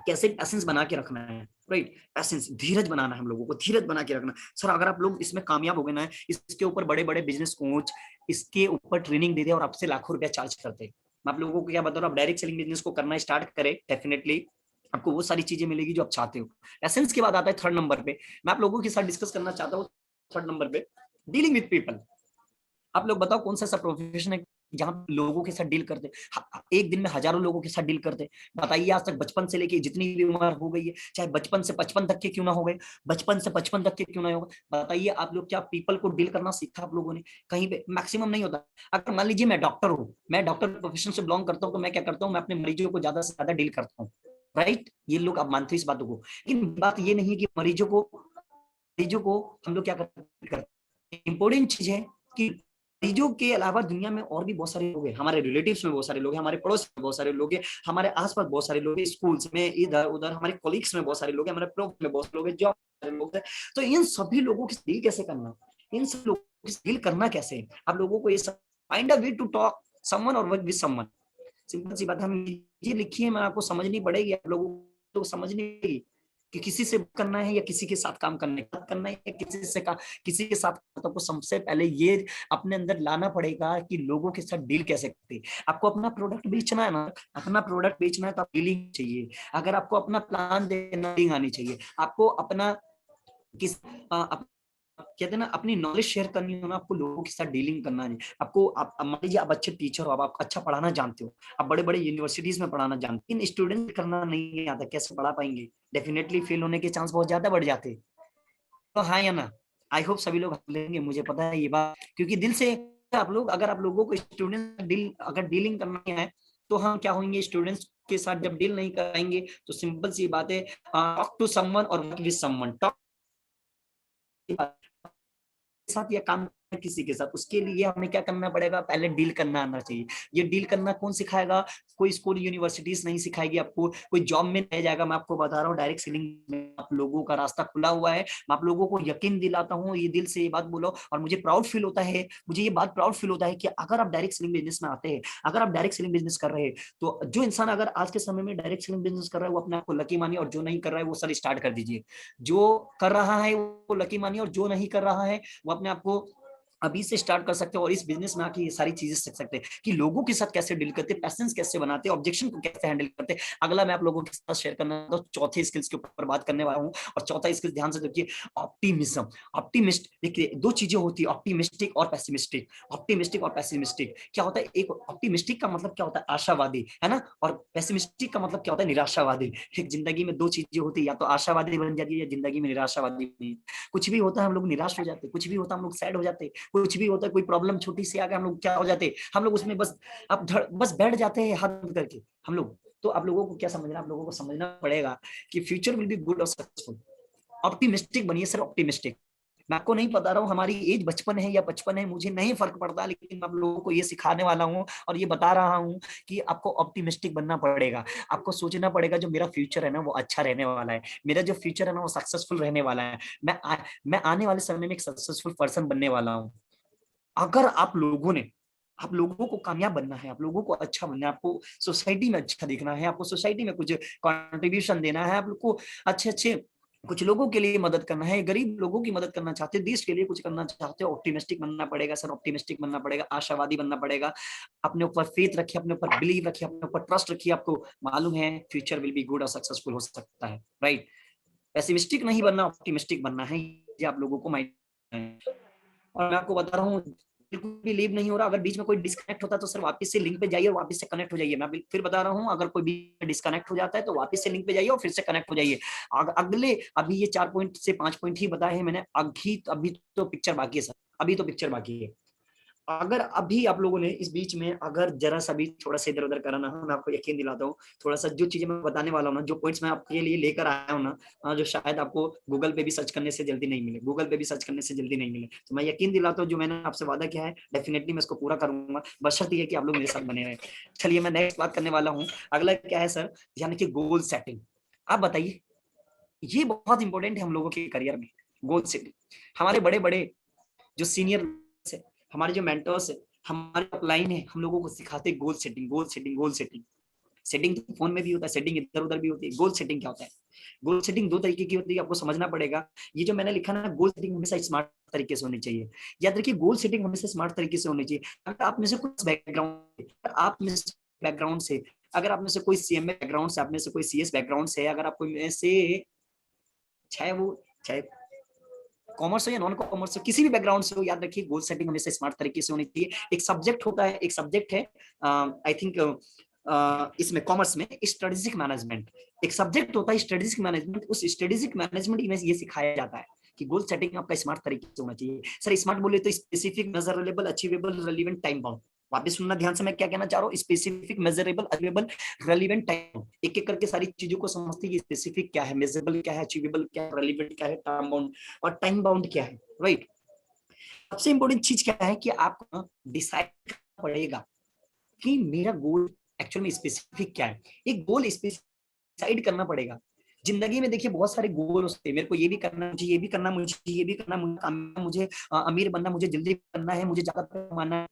कैसे पैसेंस बना के रखना है, राइट। पैसेंस, धीरज बनाना है हम लोगों को, धीरज बना के रखना। सर अगर आप लोग इसमें कामयाब हो गए ना, इसके ऊपर बड़े बड़े बिजनेस कोच इसके ऊपर ट्रेनिंग दे दे और आपसे लाखों रुपया चार्ज करते हैं। मैं आप लोगों को क्या बता रहा हूँ, आप डायरेक्ट सेलिंग बिजनेस को करना स्टार्ट करें, डेफिनेटली आपको वो सारी चीजें मिलेगी जो आप चाहते हो। एसेंस के बाद आता है थर्ड नंबर पे, मैं आप लोगों के साथ डिस्कस करना चाहता हूँ थर्ड नंबर पे, डीलिंग विद पीपल। आप लोग बताओ कौन सा ऐसा प्रोफेशन है जहां लोगों के साथ डील करते, एक दिन में हजारों लोगों के साथ डील करते? बताइए आज तक बचपन से लेके जितनी भी उम्र हो गई है, चाहे बचपन से 55 तक के क्यों ना हो गए, बचपन से 55 तक के क्यों ना हो गए, बताइए आप लोग क्या पीपल को डील करना सीखा आप लोगों ने? कहीं पे मैक्सिमम नहीं होता। अगर मान लीजिए मैं डॉक्टर हूँ, मैं डॉक्टर प्रोफेशन से बिलोंग करता हूँ, तो मैं क्या करता हूँ, मैं अपने मरीजों को ज्यादा से ज्यादा डील करता हूँ, राइट। ये लोग आप मानते हो इस बातों को, लेकिन बात ये नहीं है कि मरीजों को हम लोग क्या करते हैं। इंपॉर्टेंट चीज है कि मरीजों के अलावा दुनिया में और भी बहुत सारे लोग हैं, हमारे रिलेटिव्स में बहुत सारे लोग हैं, हमारे पड़ोस में बहुत सारे लोग हैं, हमारे आसपास बहुत सारे लोग हैं, स्कूल्स में इधर उधर हमारे कॉलीग्स में बहुत सारे लोग हैं, हमारे प्रोग्राम में बहुत सारे लोग हैं, जॉब में लोग हैं। तो इन सभी लोगों की डील कैसे करना, इन सब लोगों की डील करना कैसे, आप लोगों को ये सब find a way to talk someone और वर्क विद समवन। सिंपल सी बात, हम ये लिखी है, मैं आपको समझनी पड़ेगी, आप लोगों को समझनी पड़ेगी कि किसी से करना है या किसी के साथ काम करना है या किसी के साथ। आपको सबसे पहले ये अपने अंदर लाना पड़ेगा कि लोगों के साथ डील कैसे करते हैं। आपको अपना प्रोडक्ट बेचना है ना, अपना प्रोडक्ट बेचना है तो डीलिंग चाहिए। अगर आपको अपना प्लान देना, डीलिंग आनी चाहिए। आपको अपना कहते हैं ना, अपनी नॉलेज शेयर करनी हो ना, आपको लोगों के साथ डीलिंग करना है। आपको मान लीजिए आप अच्छे टीचर हो, आप अच्छा पढ़ाना जानते हो, आप बड़े बड़े यूनिवर्सिटीज में पढ़ाना जानते हो, इन स्टूडेंट करना नहीं आता, कैसे पढ़ा पाएंगे? डेफिनेटली फेल होने के चांस बहुत ज्यादा बढ़ जाते हैं। तो हाँ या ना? आई होप सभी लोग लेंगे, मुझे पता है ये बात, क्योंकि दिल से आप लोग, अगर आप लोगों को स्टूडेंट अगर डीलिंग करना है तो हम क्या होंगे, स्टूडेंट्स के साथ जब डील नहीं कराएंगे तो सिंपल सी बात है, टॉक टू समवन और वर्क विद समवन। टॉक साथ या काम किसी के साथ, उसके लिए हमें क्या करना पड़ेगा, पहले डील करना आना चाहिए। ये डील करना कौन सिखाएगा? कोई स्कूल यूनिवर्सिटीज नहीं सिखाएगी आपको, कोई जॉब में नहीं जाएगा। मैं आपको बता रहा हूँ, डायरेक्ट सेलिंग में आप लोगों का रास्ता खुला हुआ है। मैं आप लोगों को यकीन दिलाता हूँ, ये दिल से ये बात बोलो, और मुझे प्राउड फील होता है, मुझे ये बात प्राउड फील होता है कि अगर आप डायरेक्ट सेलिंग बिजनेस में आते हैं, अगर आप डायरेक्ट सेलिंग बिजनेस कर रहे हैं, तो जो इंसान अगर आज के समय में डायरेक्ट सेलिंग बिजनेस कर रहा है वो अपने आप को लकी मानिए, और जो नहीं कर रहा है वो सर स्टार्ट कर दीजिए। जो कर रहा है वो लकी मानिए, और जो नहीं कर रहा है वो अपने आप को अभी से स्टार्ट कर सकते हो, और इस बिजनेस में आके ये सारी चीजें सीख सकते हैं कि लोगों के साथ कैसे डील करते, पैसेंस कैसे बनाते, ऑब्जेक्शन को कैसे हैंडल करते। अगला मैं आप लोगों के साथ शेयर करना तो चौथे स्किल्स के ऊपर बात करने वाला हूँ, और चौथा स्किल ध्यान से देखिए, ऑप्टिमिज्म। ऑप्टिमिस्ट, देखिए दो चीजें होती है, ऑप्टिमिस्टिक और पेसिमिस्टिक। ऑप्टिमिस्टिक और पेसिमिस्टिक क्या होता है? एक ऑप्टिमिस्टिक का मतलब क्या होता है? आशावादी, है ना, और पेसिमिस्टिक का मतलब क्या होता है? निराशावादी। एक जिंदगी में दो चीजें होती है, या तो आशावादी बन जाती है या जिंदगी में निराशावादी। कुछ भी होता है हम लोग निराश हो जाते हैं, कुछ भी होता है हम लोग सैड हो जाते हैं, कुछ भी होता है कोई प्रॉब्लम छोटी सी आ गई हम लोग क्या हो जाते हैं, हम लोग उसमें बस बस बैठ जाते हैं हाथ बंद करके हम लोग। तो आप लोगों को क्या समझना, आप लोगों को समझना पड़ेगा कि फ्यूचर विल बी गुड और सक्सेसफुल। ऑप्टिमिस्टिक बनिए सर, ऑप्टिमिस्टिक। मैं आपको नहीं बता रहा हूँ हमारी एज 55 है या 55 है, मुझे नहीं फर्क पड़ता, लेकिन मैं आप लोगों को ये सिखाने वाला हूँ और ये बता रहा हूँ कि आपको ऑप्टिमिस्टिक बनना पड़ेगा। आपको सोचना पड़ेगा जो मेरा फ्यूचर है ना वो अच्छा रहने वाला है, मेरा जो फ्यूचर है ना वो सक्सेसफुल रहने वाला है, मैं आने वाले समय में एक सक्सेसफुल पर्सन बनने वाला हूँ। अगर आप लोगों को कामयाब बनना है, आप लोगों को अच्छा बनना है, आपको सोसाइटी में अच्छा दिखना है, आपको सोसाइटी में कुछ कंट्रीब्यूशन देना है, आप लोग को अच्छे अच्छे कुछ लोगों के लिए मदद करना है, गरीब लोगों की मदद करना चाहते हैं, देश के लिए कुछ करना चाहते हो, ऑप्टिमिस्टिक बनना पड़ेगा सर, ऑप्टिमिस्टिक बनना पड़ेगा, आशावादी बनना पड़ेगा। अपने ऊपर फेथ रखिए, अपने ऊपर बिलीव रखिए, अपने ऊपर ट्रस्ट रखिए। आपको मालूम है फ्यूचर विल बी गुड और सक्सेसफुल हो सकता है, राइट। पेसिमिस्टिक नहीं बनना, ऑप्टिमिस्टिक बनना है, ये आप लोगों को माइंड। और मैं आपको बता रहा हूँ बिल्कुल भी लीव नहीं हो रहा। अगर बीच में कोई डिस्कनेक्ट होता है तो सर वापस से लिंक पे जाइए और वापस से कनेक्ट हो जाइए। मैं फिर बता रहा हूँ, अगर कोई भी डिस्कनेक्ट हो जाता है तो वापस से लिंक पे जाइए और फिर से कनेक्ट हो जाइए। अगले अभी ये 4 पॉइंट से 5 पॉइंट ही बताए हैं मैंने, अभी तो पिक्चर बाकी है सर, अभी तो पिक्चर बाकी है। अगर अभी आप लोगों ने इस बीच में अगर जरा सा भी थोड़ा सा इधर उधर करा ना, मैं आपको यकीन दिलाता हूँ, थोड़ा सा जो चीजें मैं बताने वाला हूँ ना, जो पॉइंट्स मैं आपके लिए लेकर आया हूँ ना, जो शायद आपको गूगल पे भी सर्च करने से जल्दी नहीं मिले, गूगल पे भी सर्च करने से जल्दी नहीं मिले, तो मैं यकीन दिलाता हूँ जो मैंने आपसे वादा किया है डेफिनेटली मैं इसको पूरा करूंगा, बशर्ते ये कि आप लोग मेरे साथ बने रहे। चलिए मैं नेक्स्ट बात करने वाला हूँ। अगला क्या है सर, यानी कि गोल सेटिंग। आप बताइए, ये बहुत इंपॉर्टेंट है हम लोगों के करियर में, गोल सेटिंग। हमारे बड़े बड़े जो सीनियर है, हमारे जो मेंटर्स है, हमारे अपलाइन है, हम लोगों को सिखाते goal setting, goal setting, goal setting. Setting तो फोन में भी होता है, सेटिंग इधर उधर भी होती है। गोल सेटिंग क्या होता है? गोल सेटिंग दो तरीके की होती है, आपको समझना पड़ेगा। ये जो मैंने लिखा ना, गोल सेटिंग हमेशा स्मार्ट तरीके से होनी चाहिए। याद रखिए, गोल सेटिंग हमेशा स्मार्ट तरीके से होनी चाहिए। अगर आप में से कुछ बैकग्राउंड से, अगर आप में से कोई सीएमए बैकग्राउंड से, आप में से कोई सीएस बैकग्राउंड से, अगर आप में से चाहे कॉमर्स हो या नॉन कॉमर्स हो, किसी भी बैकग्राउंड से हो, याद रखिए गोल सेटिंग हमेशा स्मार्ट तरीके से होनी चाहिए। एक सब्जेक्ट होता है, एक सब्जेक्ट है आई थिंक इसमें कॉमर्स में स्ट्रेटेजिक मैनेजमेंट, एक सब्जेक्ट होता है स्ट्रेटेजिक मैनेजमेंट। उस स्ट्रेटेजिक मैनेजमेंट में ये सिखाया जाता है कि गोल सेटिंग आपका स्मार्ट तरीके से होना चाहिए। सर स्मार्ट बोले तो specific, measurable, achievable, relevant, time bound. वापस सुनना ध्यान से, मैं क्या कहना चाह रहा हूँ, specific, measurable, achievable, relevant, time. एक एक करके सारी चीजों को समझते हैं, स्पेसिफिक क्या है, मेजरेबल क्या है, अचीवेबल क्या है, रेलेवेंट क्या है, टाइम बाउंड और टाइम बाउंड क्या है, राइट। सबसे इंपॉर्टेंट चीज क्या है कि आपको डिसाइड करना पड़ेगा कि मेरा गोल एक्चुअल में स्पेसिफिक क्या है। एक गोल डिसाइड करना पड़ेगा। जिंदगी में देखिए बहुत सारे गोल होते हैं, मेरे को ये भी करना, मुझे ये भी करना, मुझे ये भी करना, मुझे अमीर बनना, मुझे जल्दी करना है, मुझे ज्यादा कमाना है,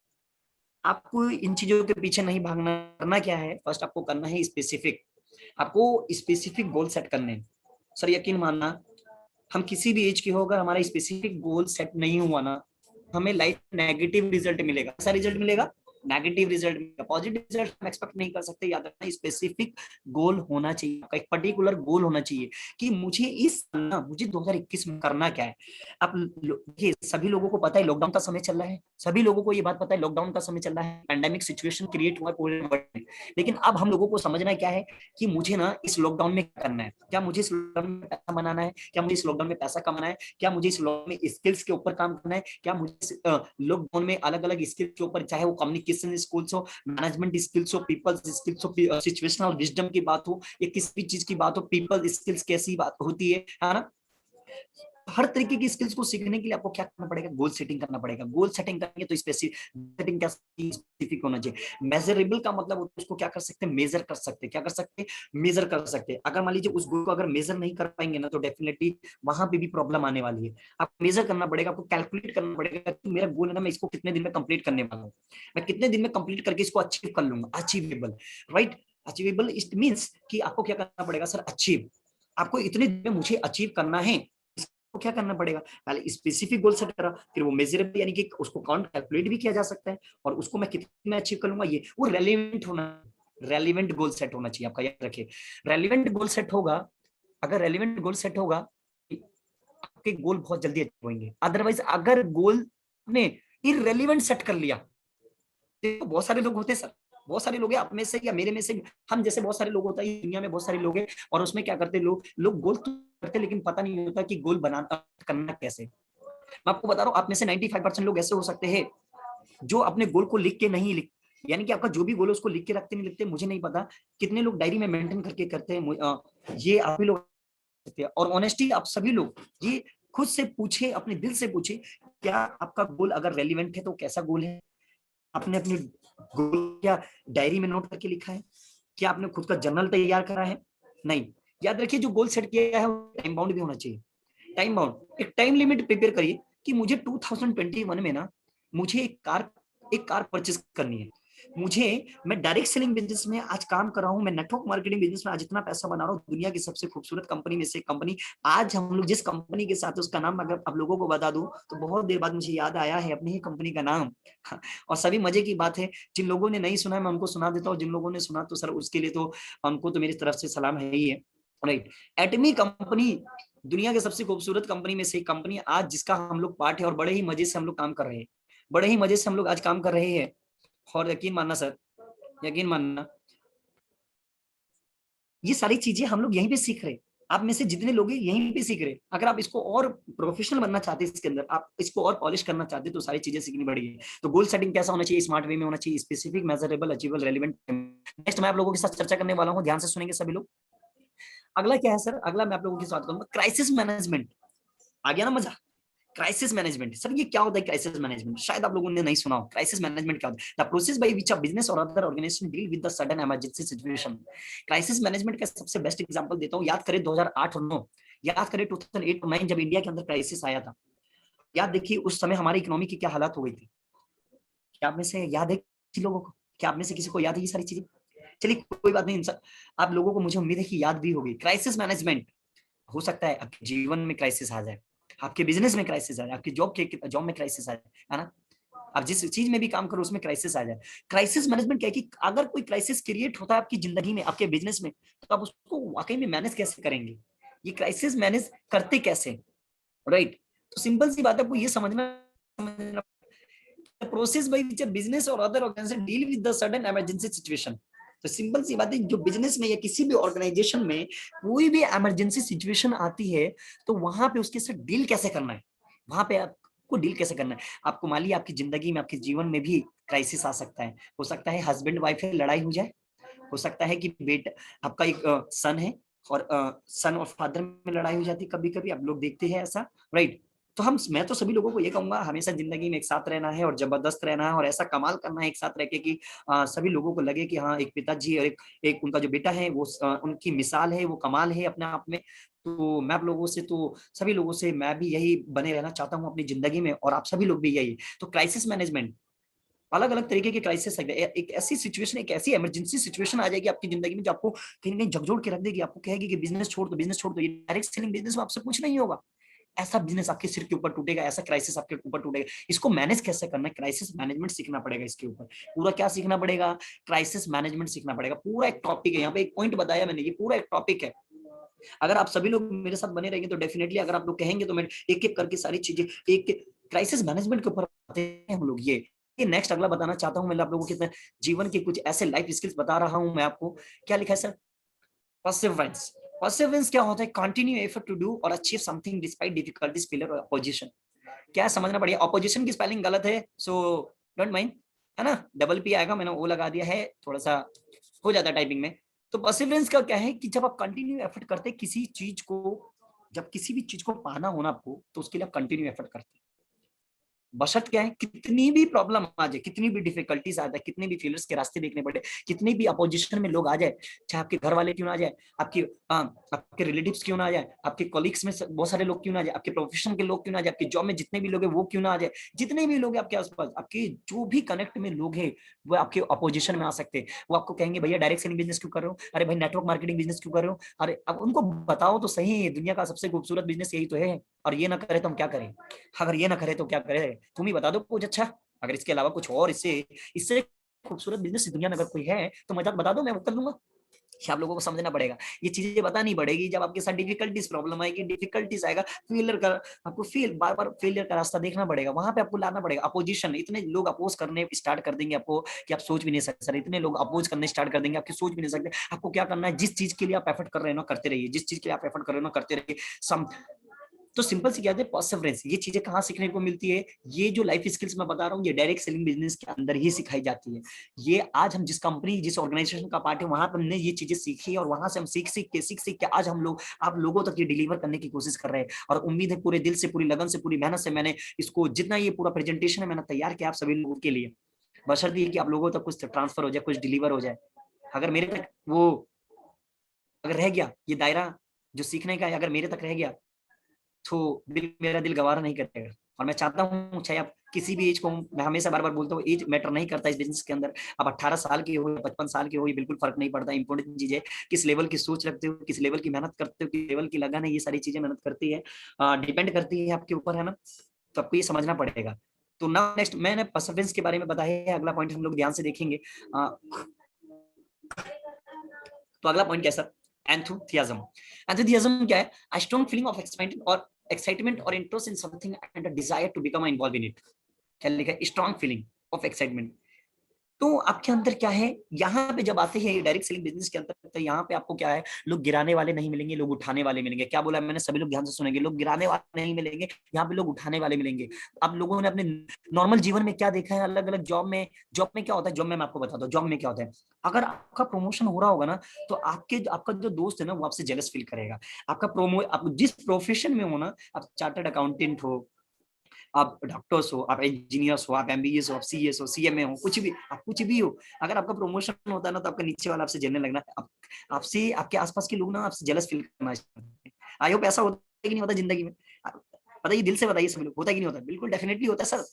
आपको इन चीजों के पीछे नहीं भागना, करना क्या है, फर्स्ट आपको करना है स्पेसिफिक, आपको स्पेसिफिक गोल सेट करने हैं। सर यकीन मानना, हम किसी भी एज के हो, अगर हमारा स्पेसिफिक गोल सेट नहीं हुआ ना, हमें लाइफ नेगेटिव रिजल्ट मिलेगा। ऐसा रिजल्ट मिलेगा, नेगेटिव रिजल्ट मिलेगा। पॉजिटिव रिजल्ट हम एक्सपेक्ट नहीं कर सकते। याद रखना, स्पेसिफिक गोल होना चाहिए, आपका एक पर्टिकुलर गोल होना चाहिए कि मुझे मुझे 2021 में करना क्या है। अब देखिए, सभी लोगों को पता है लॉकडाउन का समय चल रहा है, सभी लोगों को ये बात पता है लॉकडाउन का समय चल रहा है, पैंडेमिक सिचुएशन क्रिएट हुआ है पूरे वर्ल्ड में। लेकिन अब हम लोगों को समझना क्या है कि मुझे ना इस लॉकडाउन में क्या करना है। क्या मुझे इस लॉकडाउन में पैसा बनाना है, क्या मुझे इस लॉकडाउन में पैसा कमाना है, क्या मुझे इस लॉकडाउन में स्किल्स के ऊपर काम करना है, क्या मुझे लॉकडाउन में अलग अलग स्किल्स के ऊपर, चाहे वो कम्युनिकेशन स्किल्स हो, मैनेजमेंट स्किल्स हो, पीपल्स स्किल्स हो, सिचुएशनल विजडम की बात हो, या किसी भी चीज की बात हो, पीपल स्किल्स कैसी बात होती है ना, हर तरीके की स्किल्स को सीखने के लिए आपको क्या करना पड़ेगा, गोल सेटिंग करना पड़ेगा। गोल सेटिंग करेंगे तो स्पेसिफिक क्या, स्पेसिफिक होना चाहिए। मेजरेबल का मतलब उसको क्या कर सकते हैं, मेजर कर सकते हैं। क्या कर सकते हैं, मेजर कर सकते हैं। अगर मान लीजिए उस गोल को अगर मेजर नहीं कर पाएंगे ना, तो डेफिनेटली वहां पे भी प्रॉब्लम आने वाली है। आपको मेजर करना पड़ेगा, आपको कैलकुलेट करना पड़ेगा कि मेरा गोल है ना, मैं इसको कितने दिन में कंप्लीट करने वाला हूँ, मैं कितने दिन में कंप्लीट करके इसको अचीव कर लूंगा। Achievable, right, achievable it means कि आपको क्या करना पड़ेगा सर, अचीव, आपको इतने दिन में मुझे अचीव करना है, तो क्या करना पड़ेगा, पहले स्पेसिफिक गोल सेट करा, फिर वो मेजरेबल यानी कि उसको काउंट कैलकुलेट भी किया जा सकता है, और उसको मैं कितने में अचीव कर लूंगा, ये वो रेलेवेंट होना, रेलेवेंट गोल सेट होना चाहिए आपका। याद रखिए, रेलेवेंट गोल सेट होगा, अगर रेलेवेंट गोल सेट होगा, आपके गोल बहुत जल्दी अचीव होंगे। अदरवाइज अगर गोल ने इररेलेवेंट सेट कर लिया, देखो बहुत सारे लोग होते हैं सर, बहुत सारे लोग हैं, आप में से या मेरे में से, हम जैसे बहुत सारे लोग होता है दुनिया में, बहुत सारे लोग हैं, और उसमें क्या करते हैं लोग गोल तो करते, लेकिन पता नहीं होता कि गोल बनाना करना कैसे। मैं आपको बता रहा हूँ, आप में से 95% लोग ऐसे हो सकते हैं जो अपने गोल को लिख के नहीं लिख, यानी कि आपका जो भी गोल है उसको लिख के रखते नहीं लिखते, मुझे नहीं पता कितने लोग डायरी में मेंटेन करके करते हैं, ये आप भी लोग करते हैं। और ऑनेस्टी आप सभी लोग ये खुद से पूछे, अपने दिल से पूछे, क्या आपका गोल अगर रेलिवेंट है तो कैसा गोल है, आपने अपने गोल क्या डायरी में नोट करके लिखा है, क्या आपने खुद का जर्नल तैयार करा है, नहीं। याद रखिए, जो गोल सेट किया है टाइम बाउंड भी होना चाहिए, टाइम बाउंड, एक टाइम लिमिट प्रिपेयर करिए कि मुझे 2021 में ना मुझे एक कार परचेज करनी है, मैं डायरेक्ट सेलिंग बिजनेस में आज काम कर रहा हूं, मैं नेटवर्क मार्केटिंग बिजनेस में आज इतना पैसा बना रहा हूं, दुनिया की सबसे खूबसूरत कंपनी में से कंपनी, आज हम लोग जिस कंपनी के साथ, उसका नाम अगर आप लोगों को बता दूं तो बहुत देर बाद मुझे याद आया है अपनी ही कंपनी का नाम। और सभी मजे की बात है, जिन लोगों ने नहीं सुना मैं उनको सुना देता हूँ, जिन लोगों ने सुना तो सर उसके लिए तो उनको तो मेरी तरफ से सलाम है ही है, राइट। एटमी कंपनी दुनिया के सबसे खूबसूरत कंपनी में से कंपनी, आज जिसका हम लोग पार्ट है, और बड़े ही मजे से हम लोग काम कर रहे हैं, बड़े ही मजे से हम लोग आज काम कर रहे हैं। और यकीन मानना सर, यकीन मानना, ये सारी चीजें हम लोग यहीं पे सीख रहे हैं, आप में से जितने लोग हैं यहीं पे सीख रहे हैं। अगर आप इसको और प्रोफेशनल बनना चाहते हैं, इसके अंदर आप इसको और पॉलिश करना चाहते हैं, तो सारी चीजें सीखनी पड़ेगी। तो गोल सेटिंग कैसा होना चाहिए, स्मार्ट वे में होना चाहिए, specific, measurable, achievable, relevant. Next मैं आप लोगों के साथ चर्चा करने वाला हूँ, ध्यान से सुनेंगे सभी लोग। अगला क्या है सर, अगला मैं आप लोगों के साथ करूंगा क्राइसिस मैनेजमेंट। आ गया ना मजा, क्राइसिस मैनेजमेंट। सर ये क्या होता है क्राइसिस मैनेजमेंट, शायद आप लोगों ने नहीं सुना हो। क्राइसिस मैनेजमेंट क्या होता है, the process by which a business और other organisation deal with the sudden emergency situation. Crisis management का सबसे बेस्ट एग्जांपल देता हूं, याद करें 2008 और 9, याद करें 2008 और 9 जब इंडिया के अंदर क्राइसिस आया था, याद देखिए उस समय हमारी इकोनॉमी की क्या हालत हो गई थी। क्या आप में से याद है किसी लोगों को, क्या आप में से किसी को याद है ये सारी चीजें? चलिए कोई बात नहीं, आप लोगों को मुझे उम्मीद है कि याद भी होगी। क्राइसिस मैनेजमेंट, हो सकता है आपके जीवन में क्राइसिस आ जाए, आपके बिजनेस में क्राइसिस आ जाए, आपकी जॉब में क्राइसिस आ जाए, है ना, आप जिस चीज में भी काम करो उसमें क्राइसिस आ जाए। क्राइसिस मैनेजमेंट क्या है कि अगर कोई क्राइसिस क्रिएट होता है आपकी जिंदगी में, आपके बिजनेस में, तो आप उसको वाकई में मैनेज कैसे करेंगे, ये क्राइसिस मैनेज करते कैसे, राइट। तो सिंपल सी बात है, आपको ये समझना process by which a business और other organisation deal with the sudden emergency situation. तो सिंपल सी बात है, जो बिजनेस में या किसी भी ऑर्गेनाइजेशन में कोई भी इमरजेंसी सिचुएशन आती है, तो वहां पे उसके साथ डील कैसे करना है, वहां पे आपको डील कैसे करना है। आपको मान लिया आपकी जिंदगी में, आपके जीवन में भी क्राइसिस आ सकता है, हो सकता है हस्बैंड वाइफ में लड़ाई हो जाए, हो सकता है कि बेटा आपका एक सन है और सन और फादर में लड़ाई हो जाती है, कभी कभी आप लोग देखते हैं ऐसा, राइट। तो मैं तो सभी लोगों को ये कहूंगा, हमेशा जिंदगी में एक साथ रहना है और जबरदस्त रहना है, और ऐसा कमाल करना है एक साथ रह के कि सभी लोगों को लगे कि हाँ एक पिताजी और एक उनका जो बेटा है वो उनकी मिसाल है, वो कमाल है अपने आप में। तो मैं आप लोगों से, तो सभी लोगों से मैं भी यही बने रहना चाहता हूँ अपनी जिंदगी में, और आप सभी लोग भी यही। तो क्राइसिस मैनेजमेंट अलग अलग तरीके के क्राइसिस एक ऐसी सिचुएशन, एक ऐसी इमरजेंसी सिचुएशन आ जाएगी आपकी जिंदगी में जो आपको कहीं ना कहीं झकझोर के रख देगी, आपको कहेगी कि बिजनेस छोड़ दो, बिजनेस छोड़ दो। ये डायरेक्ट सेलिंग बिजनेस में आपसे कुछ नहीं होगा, ऐसा बिजनेस आपके सिर के ऊपर टूटेगा, ऐसा क्राइसिस आपके ऊपर टूटेगा। इसको मैनेज कैसे करना है, क्राइसिस मैनेजमेंट सीखना पड़ेगा। इसके ऊपर पूरा क्या सीखना पड़ेगा, क्राइसिस मैनेजमेंट सीखना पड़ेगा। पूरा एक टॉपिक है, यहाँ पे एक पॉइंट बताया मैंने, ये पूरा एक टॉपिक है। अगर आप सभी लोग मेरे साथ बने रहेंगे तो डेफिनेटली, अगर आप लोग कहेंगे तो मैं एक एक करके सारी चीजें, एक क्राइसिस मैनेजमेंट के ऊपर आते हैं हम लोग। ये नेक्स्ट अगला बताना चाहता हूं मैं आप लोगों के जीवन के कुछ ऐसे लाइफ स्किल्स बता रहा हूं मैं आपको। क्या लिखा है सर, परसिवरेंस। परसिवरेंस क्या होता है, कंटिन्यू एफर्ट टू डू और achieve something despite difficulties, failure और अपोजिशन। क्या समझना पड़ेगा, अपोजिशन की स्पेलिंग गलत है, सो डोंट माइंड, है ना, डबल पी आएगा, मैंने वो लगा दिया है, थोड़ा सा हो जाता है टाइपिंग में। तो परसिवरेंस का क्या है कि जब आप कंटिन्यू एफर्ट करते हैं किसी चीज को, जब किसी भी चीज को पाना हो ना आपको, तो उसके लिए आप कंटिन्यू एफर्ट करते हैं। बशर्त क्या है, कितनी भी प्रॉब्लम आ जाए, कितनी भी डिफिकल्टीज आ जाए, कितने भी फेलियर्स के रास्ते देखने पड़े, कितनी भी अपोजिशन में लोग आ जाए, चाहे आपके घर वाले क्यों ना आ जाए, आपके रिलेटिव्स क्यों ना आ जाए, आपके कॉलीग्स में बहुत सारे लोग क्यों ना आ जाए, आपके प्रोफेशन के लोग क्यों ना आ जाए, आपके जॉब में जितने भी लोग हैं वो क्यों ना आ जाए, जितने भी लोग हैं आपके आसपास, आपके जो भी कनेक्ट में लोग हैं वो आपके अपोजिशन में आ सकते हैं। वो आपको कहेंगे भैया डायरेक्ट सेलिंग बिजनेस क्यों कर रहे हो, अरे भाई नेटवर्क मार्केटिंग बिजनेस क्यों कर रहे हो, अरे अब उनको बताओ तो सही, दुनिया का सबसे खूबसूरत बिजनेस यही तो है, और ये ना करे तो हम क्या करें, अगर ये ना करे तो क्या करें, तुम ही बता दो कुछ अच्छा। अगर इसके अलावा कुछ और इससे इससे खूबसूरत बिजनेस दुनिया में अगर कोई है तो मजाक बता दो, मैं वो कर लूंगा। आप लोगों को समझना पड़ेगा, ये चीजें बतानी पड़ेगी। जब आपके साथ डिफिकल्टीज प्रॉब्लम आएगी, डिफिकल्टीज आएगा, फेलियर का आपको बार बार फेलियर का रास्ता देखना पड़ेगा, वहां पे आपको लाना पड़ेगा। अपोजिशन, इतने लोग अपोज करने स्टार्ट कर देंगे आपको कि आप सोच भी नहीं सकते सर, इतने लोग अपोज करने स्टार्ट कर देंगे आपकी सोच भी नहीं सकते। आपको क्या करना है, जिस चीज के लिए आप एफर्ट कर रहे हो ना करते रहिए, जिस चीज के लिए आप एफर्ट कर रहे हो ना करते रहिए। तो सिंपल सी क्या है, परसिवरेंस। ये चीजें कहाँ सीखने को मिलती है, ये जो लाइफ स्किल्स मैं बता रहा हूँ, ये डायरेक्ट सेलिंग बिजनेस के अंदर ही सिखाई जाती है। ये आज हम जिस कंपनी, जिस ऑर्गेनाइजेशन का पार्ट है, वहां पर हमने ये चीजें सीखी और वहां से हम सीख के आज हम लोग आप लोगों तक ये डिलीवर करने की कोशिश कर रहे हैं। और उम्मीद है पूरे दिल से, पूरी लगन से, पूरी मेहनत से मैंने इसको, जितना ये पूरा प्रेजेंटेशन है मैंने तैयार किया आप सभी लोगों के लिए, बशर्ते कि आप लोगों तक कुछ ट्रांसफर हो जाए, कुछ डिलीवर हो जाए। अगर मेरे तक वो अगर रह गया, ये दायरा जो सीखने का है अगर मेरे तक रह गया, तो मेरा दिल गवारा नहीं करेगा। और मैं चाहता हूँ, चाहे आप किसी भी एज को, मैं हमेशा बार बार बोलता हूँ, एज मैटर नहीं करता इस बिजनेस के अंदर। आप 18 साल के हो, 55 साल के हो, ये बिल्कुल फर्क नहीं पड़ता। इंपॉर्टेंट चीज है किस लेवल की सोच रखते हो, किस लेवल की मेहनत करते हो, किस लेवल की लगन है, ये सारी चीजें मेहनत करती है, डिपेंड करती है आपके ऊपर, है ना। तो आपको ये समझना पड़ेगा। तो ना नेक्स्ट मैंने परसिवरेंस के बारे में बताया है, अगला पॉइंट हम लोग ध्यान से देखेंगे। तो अगला पॉइंट क्या है सर, एंथुसियाज्म। एंथुसियाज्म क्या है, a strong feeling of excitement और interest in something and a desire to become involve in it. क्या लिखा है, स्ट्रांग फीलिंग ऑफ एक्साइटमेंट। तो आपके अंदर क्या है, यहाँ पे जब आते हैं डायरेक्ट सेलिंग बिजनेस के अंदर, तो यहाँ पे आपको क्या है, लोग गिराने वाले नहीं मिलेंगे, लोग उठाने वाले मिलेंगे। क्या बोला मैंने, सभी लोग ध्यान से सुनेंगे, लोग गिराने वाले नहीं मिलेंगे, यहाँ पे लोग उठाने वाले मिलेंगे। अब लोगों ने अपने नॉर्मल जीवन में क्या देखा है, अलग अलग जॉब में क्या होता है, जॉब में मैं आपको बताता हूँ जॉब में क्या होता है। अगर आपका प्रमोशन हो रहा होगा ना, तो आपका जो दोस्त है ना, वो आपसे जेलस फील करेगा। आप जिस प्रोफेशन में हो ना, आप चार्टर्ड अकाउंटेंट हो, आप डॉक्टर्स हो, आप इंजीनियर्स हो, आप एमबीएस हो, आप सीएस हो, सीएमए हो, कुछ भी, आप कुछ भी हो, अगर आपका प्रमोशन होता है ना, तो आपका नीचे वाला आपसे जलने लगना, आपसे आपके आसपास के लोग ना आपसे जेलस फील करना। आई होप ऐसा होता है कि नहीं होता जिंदगी में, बताइए दिल से बताइए, सब लोग होता है कि नहीं होता, बिल्कुल डेफिनेटली होता है सर।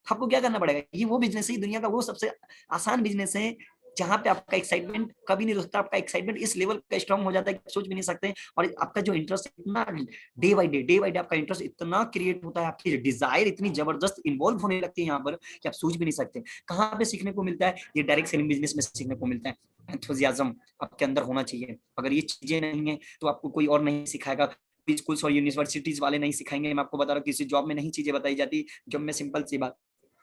आपको क्या करना पड़ेगा, ये वो बिजनेस है, दुनिया का वो सबसे आसान बिजनेस है जहां पे आपका एक्साइटमेंट कभी नहीं रुकता। आपका एक्साइटमेंट इस लेवल का स्ट्रांग हो जाता है कि सोच भी नहीं सकते। और आपका जो इंटरेस्ट इतना डे बाय डे आपका इंटरेस्ट इतना क्रिएट होता है, आपकी डिजायर इतनी जबरदस्त इन्वॉल्व होने लगती है यहाँ पर कि आप सोच भी नहीं सकते। कहाँ पे सीखने को मिलता है, ये डायरेक्ट सेलिंग बिजनेस में सीखने को मिलता है। एंथुसियाज्म आपके अंदर होना चाहिए। अगर ये चीजें नहीं है तो आपको कोई और नहीं सिखाएगा, स्कूल्स और यूनिवर्सिटीज वाले नहीं सिखाएंगे। मैं आपको बता रहा हूँ, किसी जॉब में नहीं चीजें बताई जाती। जॉब में सिंपल सी बात,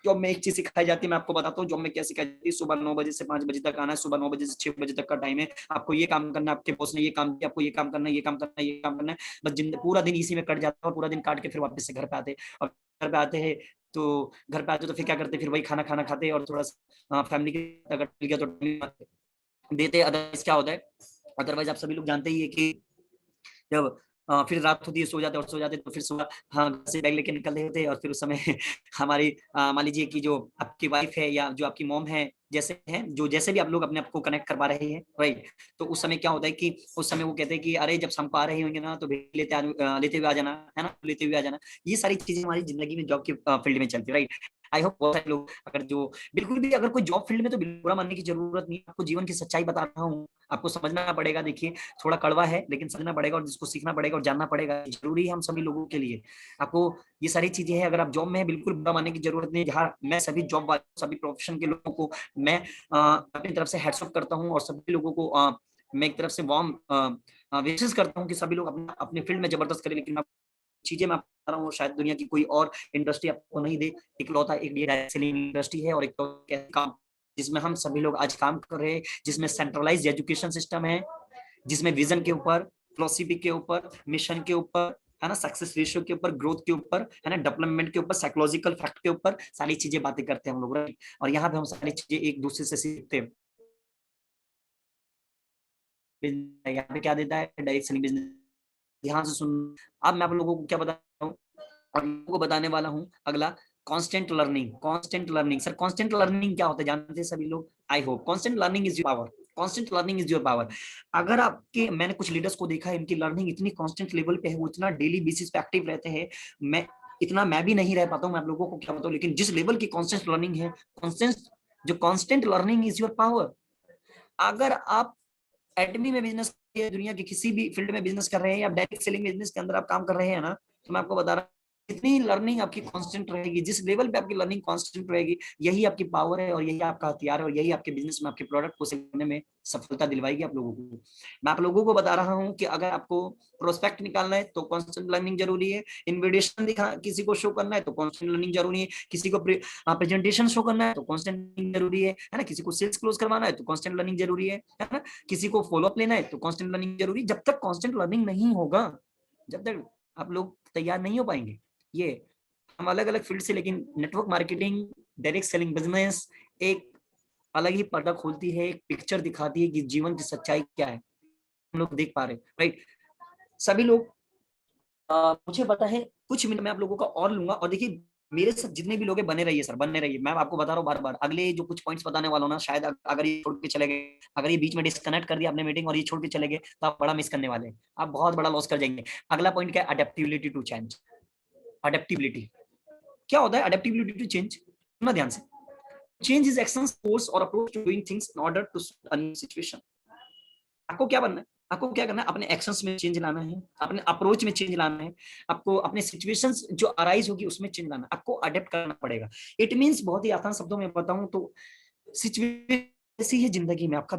जॉब में एक चीज सिखाई जाती है, मैं आपको बताता हूँ जॉब में क्या सिखाई जाती है। सुबह 9 बजे से 5 बजे तक आना है, सुबह 9 बजे से 6 बजे तक का टाइम है, आपको ये काम करना है, आपके बॉस ने ये काम किया, आपको ये काम करना है, ये काम करना है, ये काम करना है। बस पूरा दिन इसी में कट जाता है, और पूरा दिन काट के फिर वापस से घर पे आते। और घर पे आते हैं तो फिर क्या करते, फिर वही खाना खाते और थोड़ा सा फैमिली के अगर मिल गया तो देते। अदरवाइज क्या होता है, अदरवाइज आप सभी लोग जानते ही है कि जब फिर रात होती है, सो जाते तो फिर सुबह घर से बैग लेके निकल रहे थे। और फिर उस समय हमारी मान लीजिए कि जो आपकी वाइफ है या जो आपकी मॉम है, जैसे भी आप लोग अपने आप को कनेक्ट करवा रहे हैं, राइट। तो उस समय क्या होता है कि उस समय वो कहते हैं कि अरे जब शाम को आ रहे होंगे ना, तो लेते हुए आ जाना, है ना, लेते हुए आ जाना। ये सारी चीजें हमारी जिंदगी में जॉब के फील्ड में चलती है, राइट। आई होप बहुत सारे लोग अगर जो बिल्कुल भी अगर कोई जॉब फील्ड में, तो बिल्कुल बुरा मानने की जरूरत नहीं, आपको जीवन की सच्चाई बता रहा हूँ, आपको समझना पड़ेगा। देखिए थोड़ा कड़वा है लेकिन समझना पड़ेगा, और जिसको सीखना पड़ेगा और जानना पड़ेगा, जरूरी है हम सभी लोगों के लिए। आपको ये सारी चीजें हैं, अगर आप जॉब में है बिल्कुल बुरा मानने की जरूरत नहीं। जहाँ मैं सभी जॉब वाले, सभी प्रोफेशन के लोगों को मैं अपनी तरफ से हैट्स ऑफ करता हूँ, और सभी लोगों को मैं एक तरफ से वार्म विशेष करता हूँ कि सभी लोग अपना अपने फील्ड में जबरदस्त करें। लेकिन चीजें मैं बता रहा हूँ शायद दुनिया की कोई और इंडस्ट्री आपको नहीं दे। इकलौता एक डायरेक्ट सेलिंग इंडस्ट्री है, और एक तो काम जिसमें हम सभी लोग आज काम कर रहे हैं, जिसमें सेंट्रलाइज्ड एजुकेशन सिस्टम है, जिसमें विजन के ऊपर, फिलोसफी के ऊपर, मिशन के ऊपर, है ना, सक्सेस रेशियो के ऊपर, ग्रोथ के ऊपर, है ना, डेवलपमेंट के ऊपर, साइकोलॉजिकल फैक्ट के ऊपर सारी चीजें बातें करते हैं हम लोग, राइट। और यहाँ पे हम सारी चीजें एक दूसरे से सीखते हैं। यहाँ पे क्या देता है डायरेक्ट सेलिंग बिजनेस, ध्यान से सुन। अब मैं आप लोगों को क्या बता रहा हूँ, और लोगों को बताने वाला हूँ अगला, constant learning. Constant learning, sir constant learning क्या होता है जानते हैं सभी लोग? I hope constant learning is your power. Constant learning is your power. अगर आपके, मैंने कुछ लीडर्स को देखा है, इनकी लर्निंग इतनी कांस्टेंट लेवल पे है, वो इतना डेली बेसिस पे एक्टिव रहते हैं। मैं भी नहीं रह पाता हूँ, मैं आप लोगों को क्या बताऊँ, लेकिन जिस लेवल की कांस्टेंट लर्निंग है, जो constant learning is your power. अगर आप एटमी में बिजनेस, दुनिया के किसी भी फील्ड में बिजनेस कर रहे हैं, या डायरेक्ट सेलिंग बिजनेस के अंदर आप काम कर रहे हैं ना, तो मैं आपको बता रहा हूँ जितनी लर्निंग आपकी कांस्टेंट रहेगी, जिस लेवल पे आपकी लर्निंग कांस्टेंट रहेगी, यही आपकी पावर है, और यही आपका हथियार है, और यही आपके बिजनेस में आपके प्रोडक्ट को सेल करने में सफलता दिलवाएगी आप लोगों को। मैं आप लोगों को बता रहा हूं कि अगर आपको प्रोस्पेक्ट निकालना है तो कांस्टेंट लर्निंग जरूरी है, इन्विटेशन दिखा किसी को शो करना है तो कांस्टेंट लर्निंग जरूरी है, किसी को प्रेजेंटेशन शो करना है तो कांस्टेंट लर्निंग जरूरी है ना, किसी को सेल्स क्लोज करवाना है तो कांस्टेंट लर्निंग जरूरी है ना, किसी को फॉलो अप लेना है तो कांस्टेंट लर्निंग जरूरी है। जब तक कांस्टेंट लर्निंग नहीं होगा, जब तक आप लोग तैयार नहीं हो पाएंगे। ये हम अलग अलग फील्ड से, लेकिन network marketing, direct selling business एक अलग ही पर्दा खोलती है, एक पिक्चर दिखाती है कि जीवन की सच्चाई क्या है, हम लोग देख पा रहे हैं, राइट। सभी लोग मुझे पता है, कुछ मिनट में आप लोगों का और लूंगा, और देखिए मेरे साथ जितने भी लोग हैं बने रहिए सर, बने रहिए। मैं आपको बता रहा हूँ बार बार, अगले जो कुछ पॉइंट्स बताने वाला हूँ ना, शायद अगर ये छोड़ के चले गए, अगर ये बीच में डिस्कनेक्ट कर दिया आपने मीटिंग और ये छोड़ के चले गए, तो आप बड़ा मिस करने वाले हैं, आप बहुत बड़ा लॉस कर जाएंगे। अगला पॉइंट क्या है? Adaptability to change. अडेप्टिबिलिटी क्या होता है? अडेप्टिबिलिटी टू चेंज, सुनना ध्यान से। चेंज इज एक्शन, कोर्स और approach to doing things in order to a new situation. आपको क्या बनना है? आपको क्या करना है? अपने एक्शंस में चेंज लाना है, अपने अप्रोच में चेंज लाना है, आपको अपने सिचुएशंस जो अराइज होगी उसमें चेंज लाना है, आपको अडेप्ट करना पड़ेगा। इट मींस बहुत ही आसान शब्दों में बताऊं तो, सिचुएशन ऐसी है जिंदगी में, आप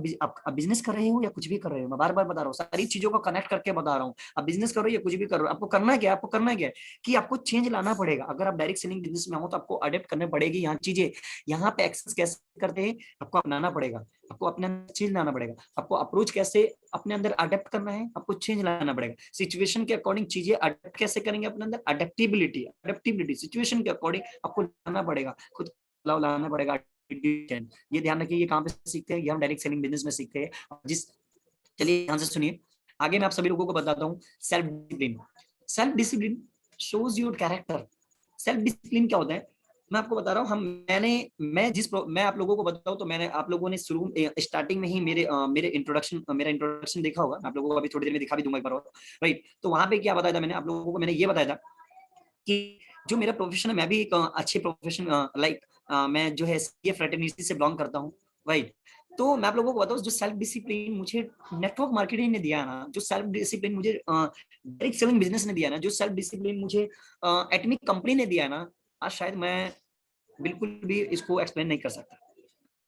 बिजनेस कर रहे हो या कुछ भी कर रहे हो, मैं बार बार बता रहा हूँ, सारी चीजों को कनेक्ट करके बता रहा हूँ। आप बिजनेस कर रहे हो या कुछ भी कर रहे हो, आपको करना क्या है? आपको करना क्या है कि आपको चेंज लाना पड़ेगा। अगर आप डायरेक्ट सेलिंग बिजनेस में हो तो आपको अडेप्ट करने पड़ेगी यहाँ चीजें। यहाँ पे एक्सेस कैसे करते हैं, आपको अपनाना पड़ेगा, आपको अपने अंदर चेंज लाना पड़ेगा, आपको अप्रोच कैसे अपने अंदर अडेप्ट करना है, आपको चेंज लाना पड़ेगा। सिचुएशन के अकॉर्डिंग चीजें अडेप्ट कैसे करेंगे अपने अंदर? अडेप्टिबिलिटी सिचुएशन के अकॉर्डिंग आपको लाना पड़ेगा, खुद लाना पड़ेगा। ये ध्यान रखिए, ये कहाँ पे सीखते हैं? ये हम डायरेक्ट सेलिंग बिजनेस में सीखते हैं। चलिए ध्यान से सुनिए, आगे मैं आप सभी लोगों को बताता हूँ self discipline. Self discipline shows your character. Self discipline क्या होता है? मैं आपको बता रहा हूँ, मैं आप लोगों को बताऊँ तो मैंने, आप लोगों ने शुरू स्टार्टिंग में ही मेरा इंट्रोडक्शन देखा होगा, आप लोगों को अभी थोड़ी देर में दिखा भी दूंगा एक बार और, राइट। तो वहां पे क्या बताया था मैंने आप लोगों को? मैंने ये बताया था कि जो मेरा प्रोफेशन है, मैं भी एक अच्छे प्रोफेशन मैं जो है सीए फ्रेटर्निटी से बिलोंग करता हूँ, राइट। तो मैं आप लोगों को बताऊँ, जो सेल्फ डिसिप्लिन मुझे नेटवर्क मार्केटिंग ने दिया ना, जो सेल्फ डिसिप्लिन मुझे डायरेक्ट सेलिंग बिजनेस ने दिया ना, जो सेल्फ डिसिप्लिन मुझे एटमिक कंपनी ने दिया ना, आज शायद मैं बिल्कुल भी इसको एक्सप्लेन नहीं कर सकता।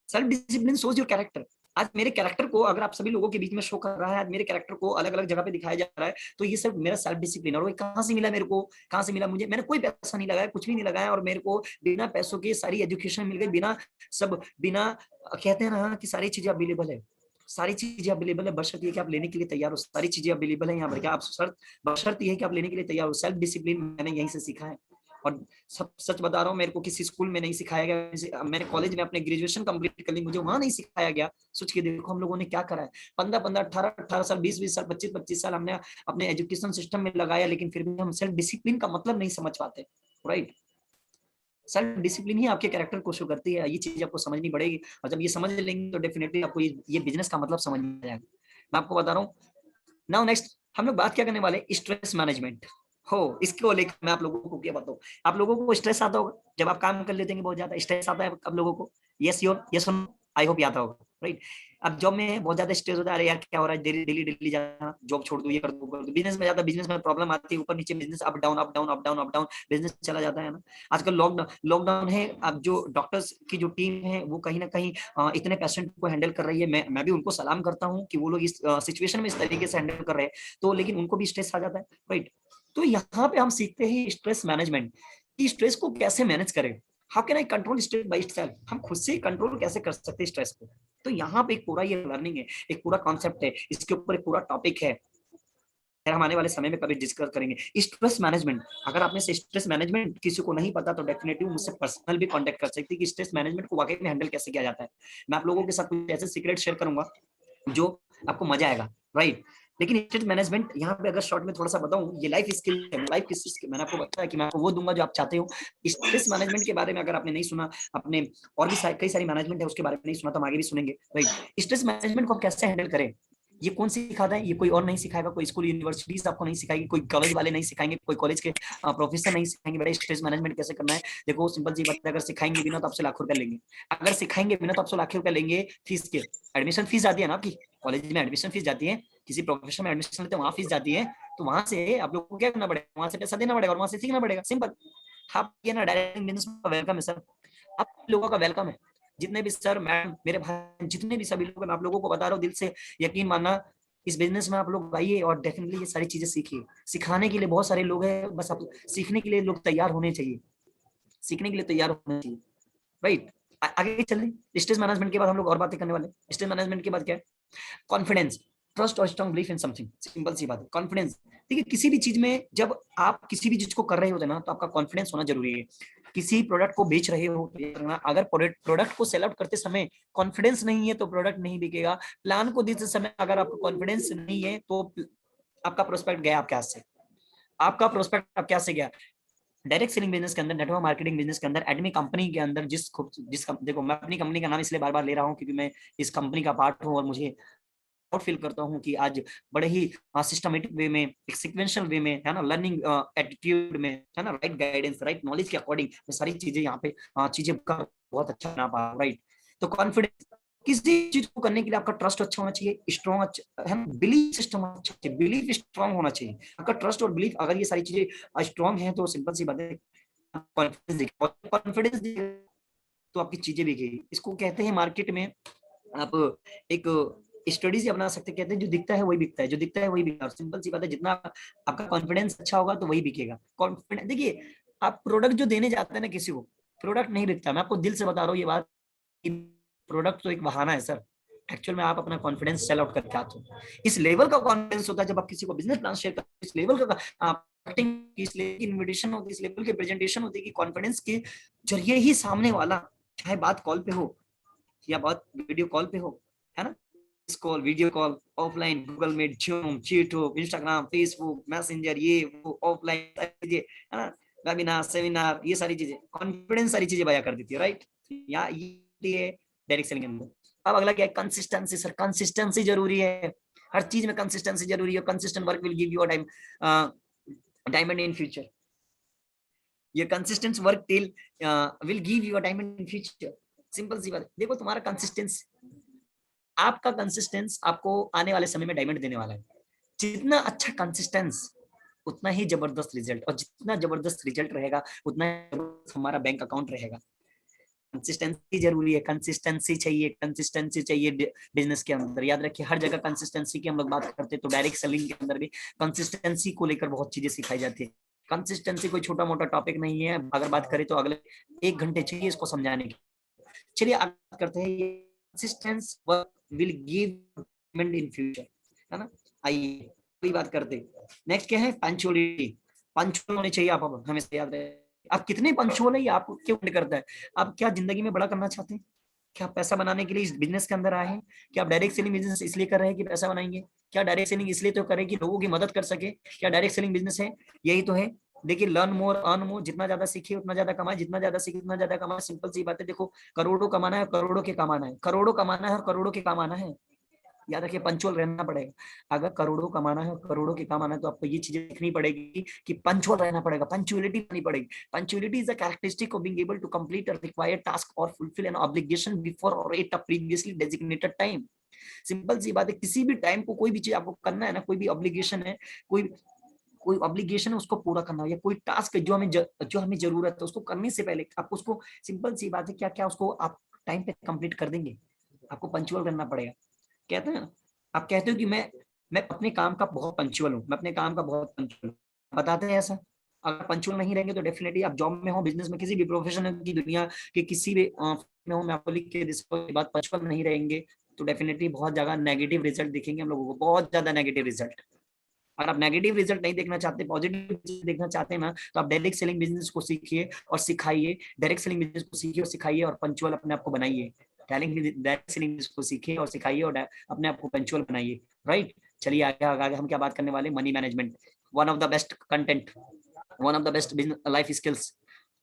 Self discipline shows your character. आज मेरे कैरेक्टर को अगर आप सभी लोगों के बीच में शो कर रहा है, आज मेरे कैरेक्टर को अलग अलग जगह पे दिखाया जा रहा है, तो ये सब मेरा सेल्फ डिसिप्लिन। और वो कहाँ से मिला मेरे को? कहाँ से मिला मुझे? मैंने कोई पैसा नहीं लगाया, कुछ भी नहीं लगाया, और मेरे को बिना पैसों के सारी एजुकेशन मिल गई, बिना कहते हैं ना कि सारी चीजें अवेलेबल है, सारी चीजें अवेलेबल है, बशर्ते कि आप लेने के लिए तैयार हो। सारी चीजें अवेलेबल है यहाँ पर, क्या आप बशर्ते ये कि आप लेने के लिए तैयार हो। सेल्फ डिसिप्लिन मैंने यहीं से सीखा है, और सब सच बता रहा हूँ, मेरे को किसी स्कूल में नहीं सिखाया गया। मैंने कॉलेज में अपने ग्रेजुएशन कंप्लीट कर ली, मुझे वहां नहीं सिखाया गया। सोच के देखो हम लोगों ने क्या करा है, 15 18 साल, 20 साल, 25 साल हमने अपने एजुकेशन सिस्टम में लगाया, लेकिन फिर भी हम सेल्फ डिसिप्लिन का मतलब नहीं समझ पाते, राइट। सेल्फ डिसिप्लिन ही आपके कैरेक्टर को शो करती है, ये चीज आपको समझनी पड़ेगी। और जब ये समझ लेंगे तो डेफिनेटली आपको ये बिजनेस का मतलब समझ में आएगा। मैं आपको बता रहा हूँ। नाउ नेक्स्ट हम लोग बात क्या करने वाले? Stress management. हो, इसको लेकर मैं आप लोगों को क्या बताऊं। आप लोगों को स्ट्रेस आता होगा जब आप काम कर लेते हैं, बहुत ज्यादा स्ट्रेस आता है आप लोगों को। Yes your yes, I hope आता होगा, राइट। अब जॉब में बहुत ज्यादा स्ट्रेस होता है, अरे यार क्या हो रहा है, डेली डेली डेली जाना, जॉब छोड़ दूं, ये कर दूं, कर दूं। बिजनेस में ज्यादा, बिजनेस में प्रॉब्लम आती है, ऊपर नीचे business, up down up down up down up down, business चला जाता है ना। आजकल लॉकडाउन लॉकडाउन है, अब जो डॉक्टर्स की जो टीम है वो कहीं ना कहीं इतने पेशेंट को हैंडल कर रही है। मैं भी उनको सलाम करता हूँ कि वो लोग इस सिचुएशन में इस तरीके से हैंडल कर रहे हैं, तो लेकिन उनको भी स्ट्रेस आ जाता है, राइट। तो यहाँ पे हम सीखते हैं स्ट्रेस मैनेजमेंट, कि स्ट्रेस को कैसे मैनेज करें। How can I control stress by self, हम खुद से कंट्रोल कैसे कर सकते हैं स्ट्रेस को। तो यहाँ पे एक पूरा ये लर्निंग है, एक पूरा कॉन्सेप्ट है, इसके ऊपर एक पूरा टॉपिक है, हम आने वाले समय में कभी डिस्कस करेंगे स्ट्रेस मैनेजमेंट। अगर आप में से स्ट्रेस मैनेजमेंट किसी को नहीं पता तो डेफिनेटली मुझसे पर्सनल भी कांटेक्ट कर सकते हैं कि स्ट्रेस मैनेजमेंट को वाकई में हैंडल कैसे किया जाता है। मैं आप लोगों के साथ कुछ ऐसे सीक्रेट शेयर करूंगा जो आपको मजा आएगा, राइट। लेकिन स्ट्रेस मैनेजमेंट यहाँ पे अगर शॉर्ट में थोड़ा सा बताऊं, ये लाइफ स्किल है। लाइफ स्किल मैंने आपको बताया कि मैं आपको वो दूंगा जो आप चाहते हो। स्ट्रेस मैनेजमेंट के बारे में अगर आपने नहीं सुना, अपने और भी कई सारी मैनेजमेंट है उसके बारे में नहीं सुना, तो हम आगे भी सुनेंगे, राइट। स्ट्रेस मैनेजमेंट को हम कैसे हैंडल करें, ये कौन सिखाता है, ये कोई और नहीं सिखाएगा, कोई स्कूल यूनिवर्सिटीज आपको नहीं सिखाएगी, कोई कॉलेज वाले नहीं सिखाएंगे, कोई कॉलेज के प्रोफेसर नहीं सिखाएंगे बेटा स्ट्रेस मैनेजमेंट कैसे करना है। देखो सिंपल सी बात है, अगर सिखाएंगे भी ना तो आपसे लाखों रुपए लेंगे, अगर सिखाएंगे भी ना तो आपसे लाखों रुपए लेंगे फीस के। एडमिशन फीस आती है ना आपकी, कॉलेज में एडमिशन फीस जाती है, किसी प्रोफेशन में एडमिशन लेते हैं वहां फीस जाती है, तो वहां से आप लोगों को क्या करना पड़ेगा, वहां से पैसा देना पड़ेगा और वहां से सीखना पड़ेगा, सिंपल। आप ये ना डायरेक्ट बिजनेस में वेलकम है सर, आप लोगों का वेलकम है। जितने भी सर मैम मेरे भाई जितने भी सभी लोग, मैं आप लोगों को बता रहा हूँ दिल से, यकीन मानना इस बिजनेस में आप लोग आइए और डेफिनेटली ये सारी चीजें सीखिए। सिखाने के लिए बहुत सारे लोग हैं, बस आप सीखने के लिए लोग तैयार होने चाहिए, सीखने के लिए तैयार होने चाहिए, राइट। आगे चलें, स्ट्रेस मैनेजमेंट के बाद हम लोग और बातें करने वाले। स्ट्रेस मैनेजमेंट के बाद क्या है, कॉन्फिडेंस, ट्रस्ट और strong belief in something, simple सी बात है, कॉन्फिडेंस। देखिए किसी भी चीज में जब आप किसी भी चीज को कर रहे होते ना तो आपका कॉन्फिडेंस होना जरूरी है। किसी प्रोडक्ट को बेच रहे हो तो अगर प्रोडक्ट को सेल आउट करते समय कॉन्फिडेंस नहीं है तो प्रोडक्ट नहीं बिकेगा। प्लान को देते समय अगर आपको कॉन्फिडेंस नहीं है तो आपका प्रोस्पेक्ट गया आपके हाथ से, आपका प्रोस्पेक्ट आपके हाथ से गया। डायरेक्ट सेलिंग बिजनेस के अंदर, नेटवर्क मार्केटिंग बिजनेस के अंदर, एडमी कंपनी के अंदर देखो मैं अपनी कंपनी का नाम इसलिए बार बार ले रहा हूँ क्योंकि मैं इस कंपनी का पार्ट हूँ और मुझे प्राउड फील करता हूँ कि आज बड़े ही सिस्टमेटिक वे में, एक सिक्वेंशियल वे में, है ना, लर्निंग एटीट्यूड में, है ना, राइट गाइडेंस, राइट नॉलेज के अकॉर्डिंग मैं सारी चीजें यहाँ पे चीजें कर बहुत अच्छा बना पा रहा हूँ, राइट। तो कॉन्फिडेंस, किसी चीज को करने के लिए आपका ट्रस्ट अच्छा होना चाहिए, स्ट्रॉन्ग है ना, बिलीफ सिस्टम अच्छा चाहिए, बिलीफ स्ट्रॉन्ग होना चाहिए। आपका ट्रस्ट और बिलीफ अगर ये सारी चीजें स्ट्रॉन्ग है तो सिंपल सी बात है, कॉन्फिडेंस तो आपकी चीजें बिकेगी। इसको कहते हैं मार्केट में, आप एक स्टडी से अपना सकते, कहते हैं जो दिखता है वही बिकता है, जो दिखता है वही बिकता है। सिंपल सी बात है, जितना आपका कॉन्फिडेंस अच्छा होगा तो वही बिकेगा। कॉन्फिडेंस, देखिए आप प्रोडक्ट जो देने जाते हैं ना किसी को, प्रोडक्ट नहीं बिकता। मैं आपको दिल से बता रहा हूँ ये बात, प्रोडक्ट तो एक बहाना है सर, एक्चुअल में आप अपना कॉन्फिडेंस सेल आउट करके आते हो। इस लेवल का कॉन्फिडेंस होता है जब आप किसी को बिजनेस प्लान शेयर करते हो, इस लेवल का इस लेवल की इन्विटेशन होती है, इस लेवल की प्रेजेंटेशन होती है कि कॉन्फिडेंस के जरिए ही सामने वाला, चाहे बात कॉल पे हो या बात वीडियो कॉल पे हो, है ना, call, video call, offline, Google Meet, Zoom, चीटो, इंस्टाग्राम, फेसबुक, मैसेंजर, ये वो ऑफलाइन चीजें, है ना, वेबिनार, सेमिनार, ये सारी चीजें कॉन्फिडेंस सारी चीजें बया कर देती है, राइट। या ये डायरेक्ट सेलिंग के अंदर। अब अगला क्या है, कंसिस्टेंसी। सर कंसिस्टेंसी जरूरी है, हर चीज में कंसिस्टेंसी जरूरी है। Consistent work will give you a diamond in future. ये consistent work till will give you a diamond in future. Simple सी बात, देखो तुम्हारा कंसिस्टेंस, आपका कंसिस्टेंस आपको आने वाले समय में डायमंड देने वाला है। जितना अच्छा कंसिस्टेंस उतना ही जबरदस्त रिजल्ट, और जितना जबरदस्त रिजल्ट रहेगा उतना हमारा बैंक अकाउंट रहेगा। कंसिस्टेंसी जरूरी है, कंसिस्टेंसी चाहिए, कंसिस्टेंसी चाहिए बिजनेस के अंदर। याद रखिए हर जगह कंसिस्टेंसी की हम लोग बात करते हैं, तो डायरेक्ट सेलिंग के अंदर भी कंसिस्टेंसी को लेकर बहुत चीजें सिखाई जाती है। कंसिस्टेंसी कोई छोटा मोटा टॉपिक नहीं है, अगर बात करें तो अगले 1 घंटे चाहिए इसको समझाने की। चलिए आगे बात करते हैं, consistence work will give in future, है ना। आइए कोई बात करते हैं, नेक्स्ट क्या है, पंक्चुअलिटी। पंक्चुअल होने चाहिए आप हमेशा याद रहे। आप कितने पंक्चुअल है ये आपको क्यों डिपेंड करता है। आप क्या जिंदगी में बड़ा करना चाहते हैं, क्या आप पैसा बनाने के लिए इस बिजनेस के अंदर आए हैं, क्या आप डायरेक्ट सेलिंग बिजनेस इसलिए कर रहे हैं कि पैसा बनाएंगे, क्या डायरेक्ट सेलिंग इसलिए तो करें कि लोगों की मदद कर सके, क्या डायरेक्ट सेलिंग बिजनेस है, यही तो है। देखिए लर्न मोर अर्न मोर, जितना ज्यादा सीखिए उतना ज्यादा कमाए, जितना ज्यादा सीखे उतना ज्यादा कमाए। सिंपल सी बात है, देखो करोड़ों कमाना है, करोड़ों के कमाना है, करोड़ों कमाना है और करोड़ों के कमाना है। याद रखिए पंचुअल रहना पड़ेगा। अगर करोड़ों कमाना है, करोड़ों के कमाना है, तो आपको ये चीजें देखनी पड़ेगी कि पंचुअल रहना पड़ेगा, पंचुअलिटी करनी पड़ेगी। Punctuality is a characteristic of being able to complete a required task और fulfil an obligation before or at a previously designated time. Simple सी बात है, किसी भी टाइम को कोई भी चीज आपको करना है ना, कोई भी ऑब्लिगेशन है, कोई कोई ऑब्लिगेशन है, उसको पूरा करना है, या कोई टास्क है जो हमें जरूरत है, उसको करने से पहले आपको उसको, सिंपल सी बात है, क्या क्या उसको आप टाइम पे कंप्लीट कर देंगे। आपको पंचुअल करना पड़ेगा। कहते हैं ना, आप कहते हो कि मैं अपने काम का बहुत पंचुअल हूँ, मैं अपने काम का बहुत पंचुअल हूँ, बताते हैं ऐसा। अगर पंचुअल नहीं रहेंगे तो डेफिनेटली आप जॉब में हो, बिजनेस में, किसी भी प्रोफेशन की दुनिया के किसी भी में हो, मैं आपको लिख के बात, पंचुअल नहीं रहेंगे तो डेफिनेटली बहुत ज्यादा नेगेटिव रिजल्ट दिखेंगे हम लोगों को, बहुत ज्यादा नेगेटिव रिजल्ट। अगर आप नेगेटिव रिजल्ट नहीं देखना चाहते, पॉजिटिव देखना चाहते हैं ना, तो आप डायरेक्ट सेलिंग बिजनेस को सीखिए और सिखाइए, डायरेक्ट सेलिंग बिजनेस को सीखिए और सिखाइए और पंचुअल अपने आप को बनाइए। डायरेक्ट सेलिंग बिजनेस को सीखिए और सिखाइए और अपने आप को पंचुअल बनाइए। राइट, चलिए आगे आगे हम क्या बात करने वाले, money management, one of the best content, one of the best life skills,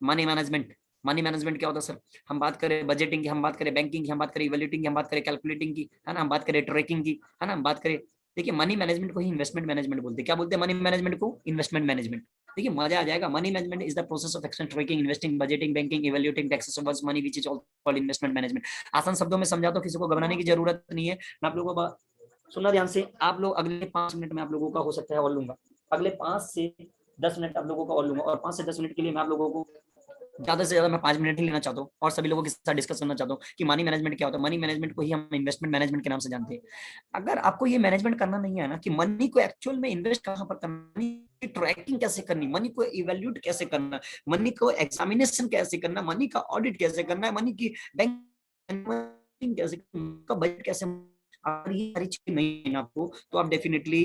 money management. Money management क्या होता है सर? हम बात करें बजटिंग की, हम बात करें बैंकिंग की, हम बात करें इवैल्यूएटिंग की, हम बात करें कैलकुलेटिंग की, है ना, हम बात करें ट्रैकिंग की, है ना, हम बात करें, देखिए मनी मैनेजमेंट को ही इन्वेस्टमेंट मैनेजमेंट बोलते हैं। क्या बोलते हैं मनी मैनेजमेंट को? Investment management. देखिए मजा आ जाएगा। Money management is the process of action tracking, investing, budgeting, banking, evaluating taxes of money which is called investment management. आसान शब्दों में समझा तो किसी को घबराने की जरूरत नहीं है। मैं आप लोगों को सुनना ध्यान से, आप लोग अगले 5 मिनट में आप लोगों का हो सकता है और लूंगा, अगले 5 से 10 मिनट आप लोगों का और लूंगा, और 5 से 10 मिनट के लिए मैं आप लोगों को ज्यादा से ज्यादा मैं 5 मिनट ही लेना चाहता हूँ और सभी लोगों के साथ डिस्कस करना चाहता हूँ कि मनी मैनेजमेंट क्या होता है। मनी मैनेजमेंट को ही हम इन्वेस्टमेंट मैनेजमेंट के नाम से जानते हैं। अगर आपको ये मैनेजमेंट करना नहीं है ना कि मनी को एक्चुअल में इन्वेस्ट कहाँ पर करना, मनी की ट्रैकिंग कैसे करनी, मनी को इवैल्यूएट कैसे करना, मनी को एग्जामिनेशन कैसे करना, मनी का ऑडिट कैसे करना है, मनी की बैंक कैसे करना, बजट कैसे, अगर ये सारी चीजें नहीं है आपको, तो आप डेफिनेटली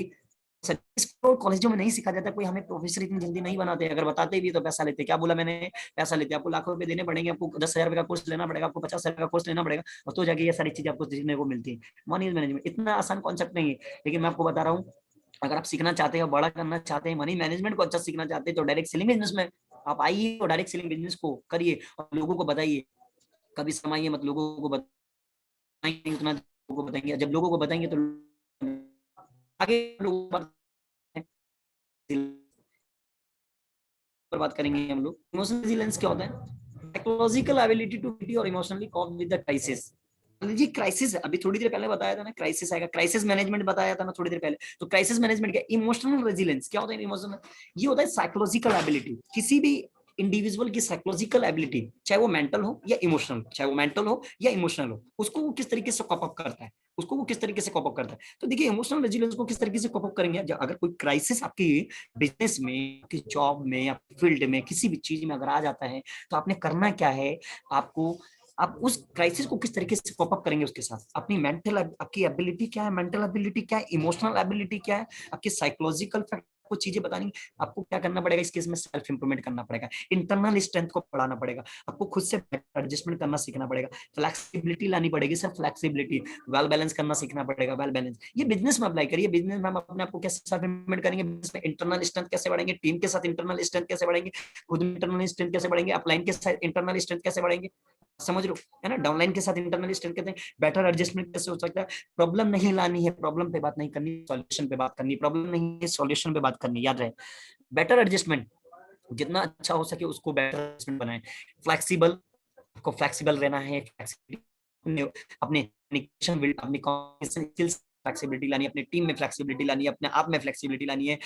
कॉलेजों में नहीं सिखा जाता। कोई हमें प्रोफेसर इतनी जल्दी नहीं बनाते, अगर बताते भी तो पैसा लेते। क्या बोला मैंने? पैसा लेते। आपको लाखों रुपए देने पड़ेंगे, आपको 10,000 रुपए का कोर्स लेना पड़ेगा, आपको 50,000 का कोर्स लेना पड़ेगा, और तो जाके ये सारी चीजें आपको सीखने को मिलती है। मनी मैनेजमेंट इतना आसान कॉन्सेप्ट नहीं है, लेकिन मैं आपको बता रहा हूँ, अगर आप सीखना चाहते हैं, बड़ा करना चाहते हैं, मनी मैनेजमेंट को अच्छा सीखना चाहते हैं, तो डायरेक्ट सेलिंग बिजनेस में आप आइए और डायरेक्ट सेलिंग बिजनेस को करिए और लोगों को बताइए। कभी समाइए मत, लोगों को बताइए, उतना लोगों को बताएंगे, जब लोगों को बताएंगे तो आगे लोग पर बात करेंगे हम लोग। इमोशनल रेजिलियंस क्या होता है? साइकोलॉजिकल एबिलिटी टू बी और emotionally cope with the crisis. जी क्राइसिस अभी थोड़ी देर पहले बताया था ना, क्राइसिस आएगा, क्राइसिस मैनेजमेंट बताया था ना थोड़ी देर पहले। तो क्राइसिस मैनेजमेंट क्या? इमोशनल रेजिलियंस क्या होता है? इमोशनल, ये होता है साइकोलॉजिकल एबिलिटी, किसी भी इंडिविजुअल की साइकोलॉजिकल एबिलिटी, चाहे वो मेंटल हो या इमोशनल, चाहे वो मेंटल हो या इमोशनल हो, उसको वो किस तरीके से कॉप अप करता है, उसको वो किस तरीके से कॉप अप करता है। तो देखिए इमोशनल रेजिलियंस को किस तरीके से कॉप अप करेंगे, अगर कोई क्राइसिस आपकी बिजनेस में, आपकी जॉब में या फील्ड में, किसी भी चीज में अगर आ जाता है, तो आपने करना क्या है, आपको आप उस क्राइसिस को किस तरीके से कॉप अप करेंगे उसके साथ। अपनी मेंटल, आपकी एबिलिटी क्या है, मेंटल एबिलिटी क्या है, इमोशनल एबिलिटी क्या है, आपकी साइकोलॉजिकल को चीजें बतानी। आपको क्या करना पड़ेगा इस केस में? सेल्फ इंप्रूवमेंट करना पड़ेगा, इंटरनल स्ट्रेंथ को बढ़ाना पड़ेगा, आपको खुद से एडजस्टमेंट करना सीखना पड़ेगा, फ्लेक्सिबिलिटी लानी पड़ेगी सर, फ्लेक्सिबिलिटी, वेल बैलेंस करना सीखना पड़ेगा, वेल बैलेंस। ये बिजनेस में अप्लाई करिए, बिजनेस में हम अपने आप को कैसे सेल्फ इंप्रूवमेंट करेंगे, बिजनेस में इंटरनल स्ट्रेंथ कैसे बढ़ेंगे, टीम के साथ इंटरनल स्ट्रेंथ कैसे बढ़ेंगे, खुद में इंटरनल स्ट्रेंथ कैसे बढ़ेंगे, अपलाइन के साथ इंटरनल स्ट्रेंथ कैसे बढ़ेंगे, समझ लो है ना, डाउनलाइन के साथ इंटरनल स्ट्रेंथ कहते हैं, बेटर एडजस्टमेंट कैसे हो सकता है। प्रॉब्लम नहीं लानी है, प्रॉब्लम पे बात नहीं करनी, सॉल्यूशन पे बात करनी, प्रॉब्लम नहीं है सॉल्यूशन पे बात करनी, याद रहे। बेटर एडजस्टमेंट, जितना अच्छा हो सके उसको बेटर एडजस्टमेंट बनाएं। फ्लेक्सिबल, आपको फ्लेक्सिबल रहना है, अपने अपनी स्किल्स फ्लेक्सिबिलिटी लानी है, अपने टीम में फ्लेक्सिबिलिटी लानी है, अपने आप में फ्लेक्सिबिलिटी लानी है,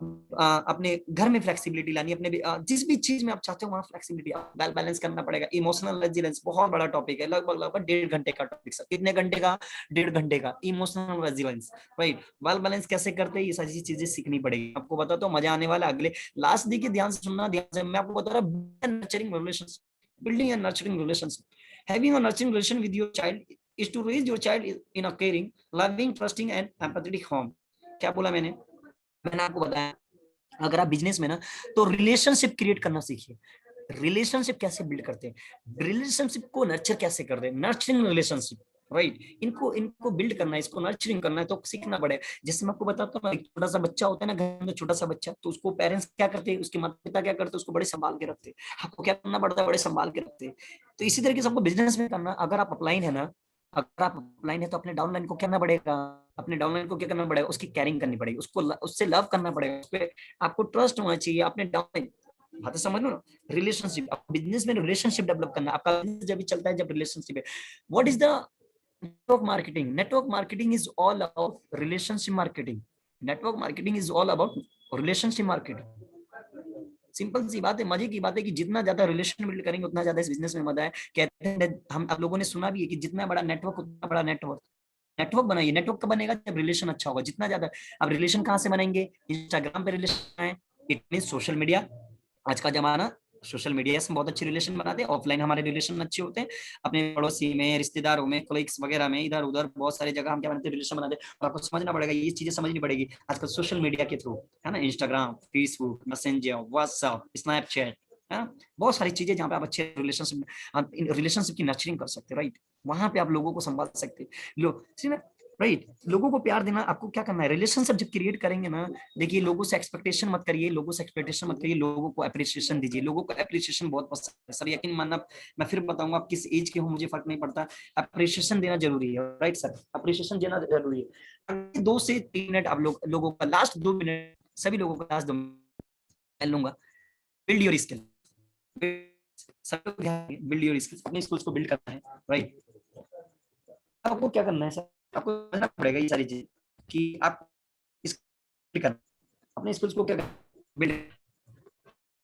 अपने घर में फ्लेक्सिबिलिटी लानी है, अपने जिस भी चीज में आप चाहते हो वहां फ्लेक्सिबिलिटी, वेल बैलेंस करना पड़ेगा। इमोशनल रेजिलियंस बहुत बड़ा टॉपिक है, लगभग 1.5 घंटे का टॉपिक। कितने घंटे का? 1.5 घंटे का। Emotional resilience, right, well balance कैसे करते हैं, ये सारी चीजें सीखनी पड़ेगी। आपको बताता हूँ, मजा आने वाला। अगले लास्ट देखिए, ध्यान से सुनना, ध्यान से, मैं आपको बता रहा हूँ, nurturing relations, building and nurturing relations. Having a nurturing relation with your child is to raise your child in a caring, loving, trusting and empathetic home. क्या बोला मैंने आपको बताया, अगर आप बिजनेस में ना, तो रिलेशनशिप क्रिएट करना सीखिए। रिलेशनशिप कैसे बिल्ड करते हैं, रिलेशनशिप को नर्चर कैसे करते हैं, नर्चरिंग रिलेशनशिप, राइट, इनको बिल्ड करना है, इसको नर्चरिंग करना है, तो सीखना पड़ेगा। जैसे मैं आपको बताता हूँ, एक छोटा सा बच्चा होता है ना घर में, छोटा सा बच्चा, तो उसको पेरेंट्स क्या करते हैं, उसके माता पिता क्या करते हैं, उसको बड़े संभाल के रखते हैं। आपको क्या करना पड़ता है? बड़े संभाल के रखते हैं। तो इसी तरीके से आपको बिजनेस में करना, अगर आप अपलाइन है ना, अगर आप अपलाइन है तो अपने डाउनलाइन को क्या करना पड़ेगा, अपने डाउनलाइन को क्या करना पड़ेगा, उसकी केयरिंग करनी पड़ेगी, उसको उससे लव करना पड़ेगा, उस पे आपको ट्रस्ट होना चाहिए अपने डाउनलाइन। बात समझ लो ना, रिलेशनशिप, बिजनेस में रिलेशनशिप डेवलप करना, आपका बिजनेस जब भी चलता है जब रिलेशनशिप है। What is the network marketing? Network marketing is all about relationship marketing. Network marketing is all about relationship marketing. Simple सी बात है, मजे की बात है कि जितना ज्यादा रिलेशन बिल्ड करेंगे उतना ज्यादा इस बिजनेस में मजा है। कहते हैं, हम आप लोगों ने सुना भी है कि जितना बड़ा नेटवर्क उतना बड़ा नेटवर्क। नेटवर्क बनाइए। नेटवर्क कब बनेगा? जब रिलेशन अच्छा होगा, जितना ज्यादा। अब रिलेशन कहाँ से बनेंगे? इंस्टाग्राम पे रिलेशन है, इट मीन सोशल मीडिया। आज का जमाना सोशल मीडिया से बहुत अच्छे रिलेशन बनाते हैं। ऑफलाइन हमारे रिलेशन अच्छे होते हैं, अपने पड़ोसी में, रिश्तेदारों में, कोलिग्स वगैरह में, इधर उधर बहुत सारी जगह हम क्या बनाते हैं, रिलेशन बनाते हैं। और आपको समझना पड़ेगा, ये चीजें समझनी पड़ेगी आजकल सोशल मीडिया के थ्रू, है ना। Instagram, Facebook, messenger, WhatsApp, Snapchat, है ना। बहुत सारी चीजें जहाँ पे आप अच्छे रिलेशनशिप की नर्चरिंग कर सकते हैं, राइट। वहां पे आप लोगों को संभाल सकते हैं। लोग राइट, लोगों को प्यार देना। आपको क्या करना है, रिलेशनशिप जब क्रिएट करेंगे ना, देखिए लोगों से एक्सपेक्टेशन मत करिए, लोगों से एक्सपेक्टेशन मत करिए, लोगों को अप्रिसिएशन दीजिए। लोगों को अप्रिसिएशन बहुत पसंद है सर, यकीन मानना। मैं फिर बताऊंगा, आप किस एज के हो मुझे फर्क नहीं पड़ता, अप्रिसिएशन देना जरूरी है, राइट सर। अप्रिसिएशन देना जरूरी है। 2 से 3 मिनट आप लोगों का लास्ट 2 मिनट, सभी लोगों का लास्ट 2 मिनट लूंगा। Build your skill, build your skills, अपने स्किल्स को बिल्ड करना है, राइट। आपको क्या करना है सर, आपको समझना पड़ेगा ये सारी चीज कि आप अपने स्किल्स को क्या बिल्ड।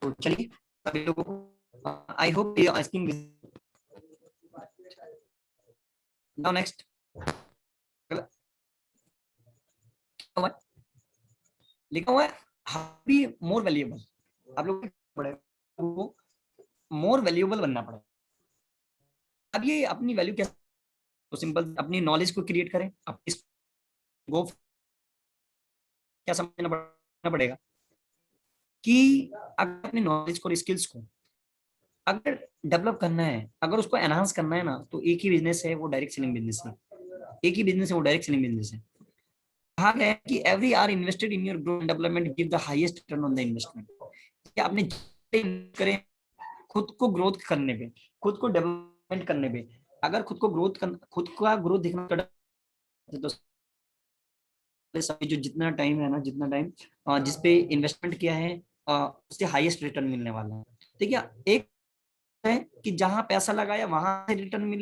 तो चलिए सभी लोगों को, आई होप ये आस्किंग नाउ नेक्स्ट लिखा हुआ है हैप्पी मोर वैल्यूएबल। आप लोग को मोर वैल्यूएबल बनना पड़ेगा। अब ये अपनी वैल्यू कैसे, तो सिंपल अपनी नॉलेज को क्रिएट करें। अपनी गो क्या समझना पड़ेगा कि अगर अपनी नॉलेज को, स्किल्स को अगर डेवलप करना है, अगर उसको एनहांस करना है ना, तो एक ही बिजनेस है, वो डायरेक्ट सेलिंग बिजनेस है। एक ही बिजनेस है, वो डायरेक्ट सेलिंग बिजनेस है। कहा गया है कि every hour invested in your growth and development give the highest return on the investment. क्या आपने करें खुद को ग्रोथ करने पे, खुद को डेवलपमेंट करने पे, अगर खुद का ग्रोथ दिखना तो जो जितना टाइम है ना, जितना टाइम जिसपे इन्वेस्टमेंट किया है उससे हाईएस्ट रिटर्न मिलने वाला है। ठीक है, एक है कि जहां पैसा लगाया वहां से रिटर्न मिल,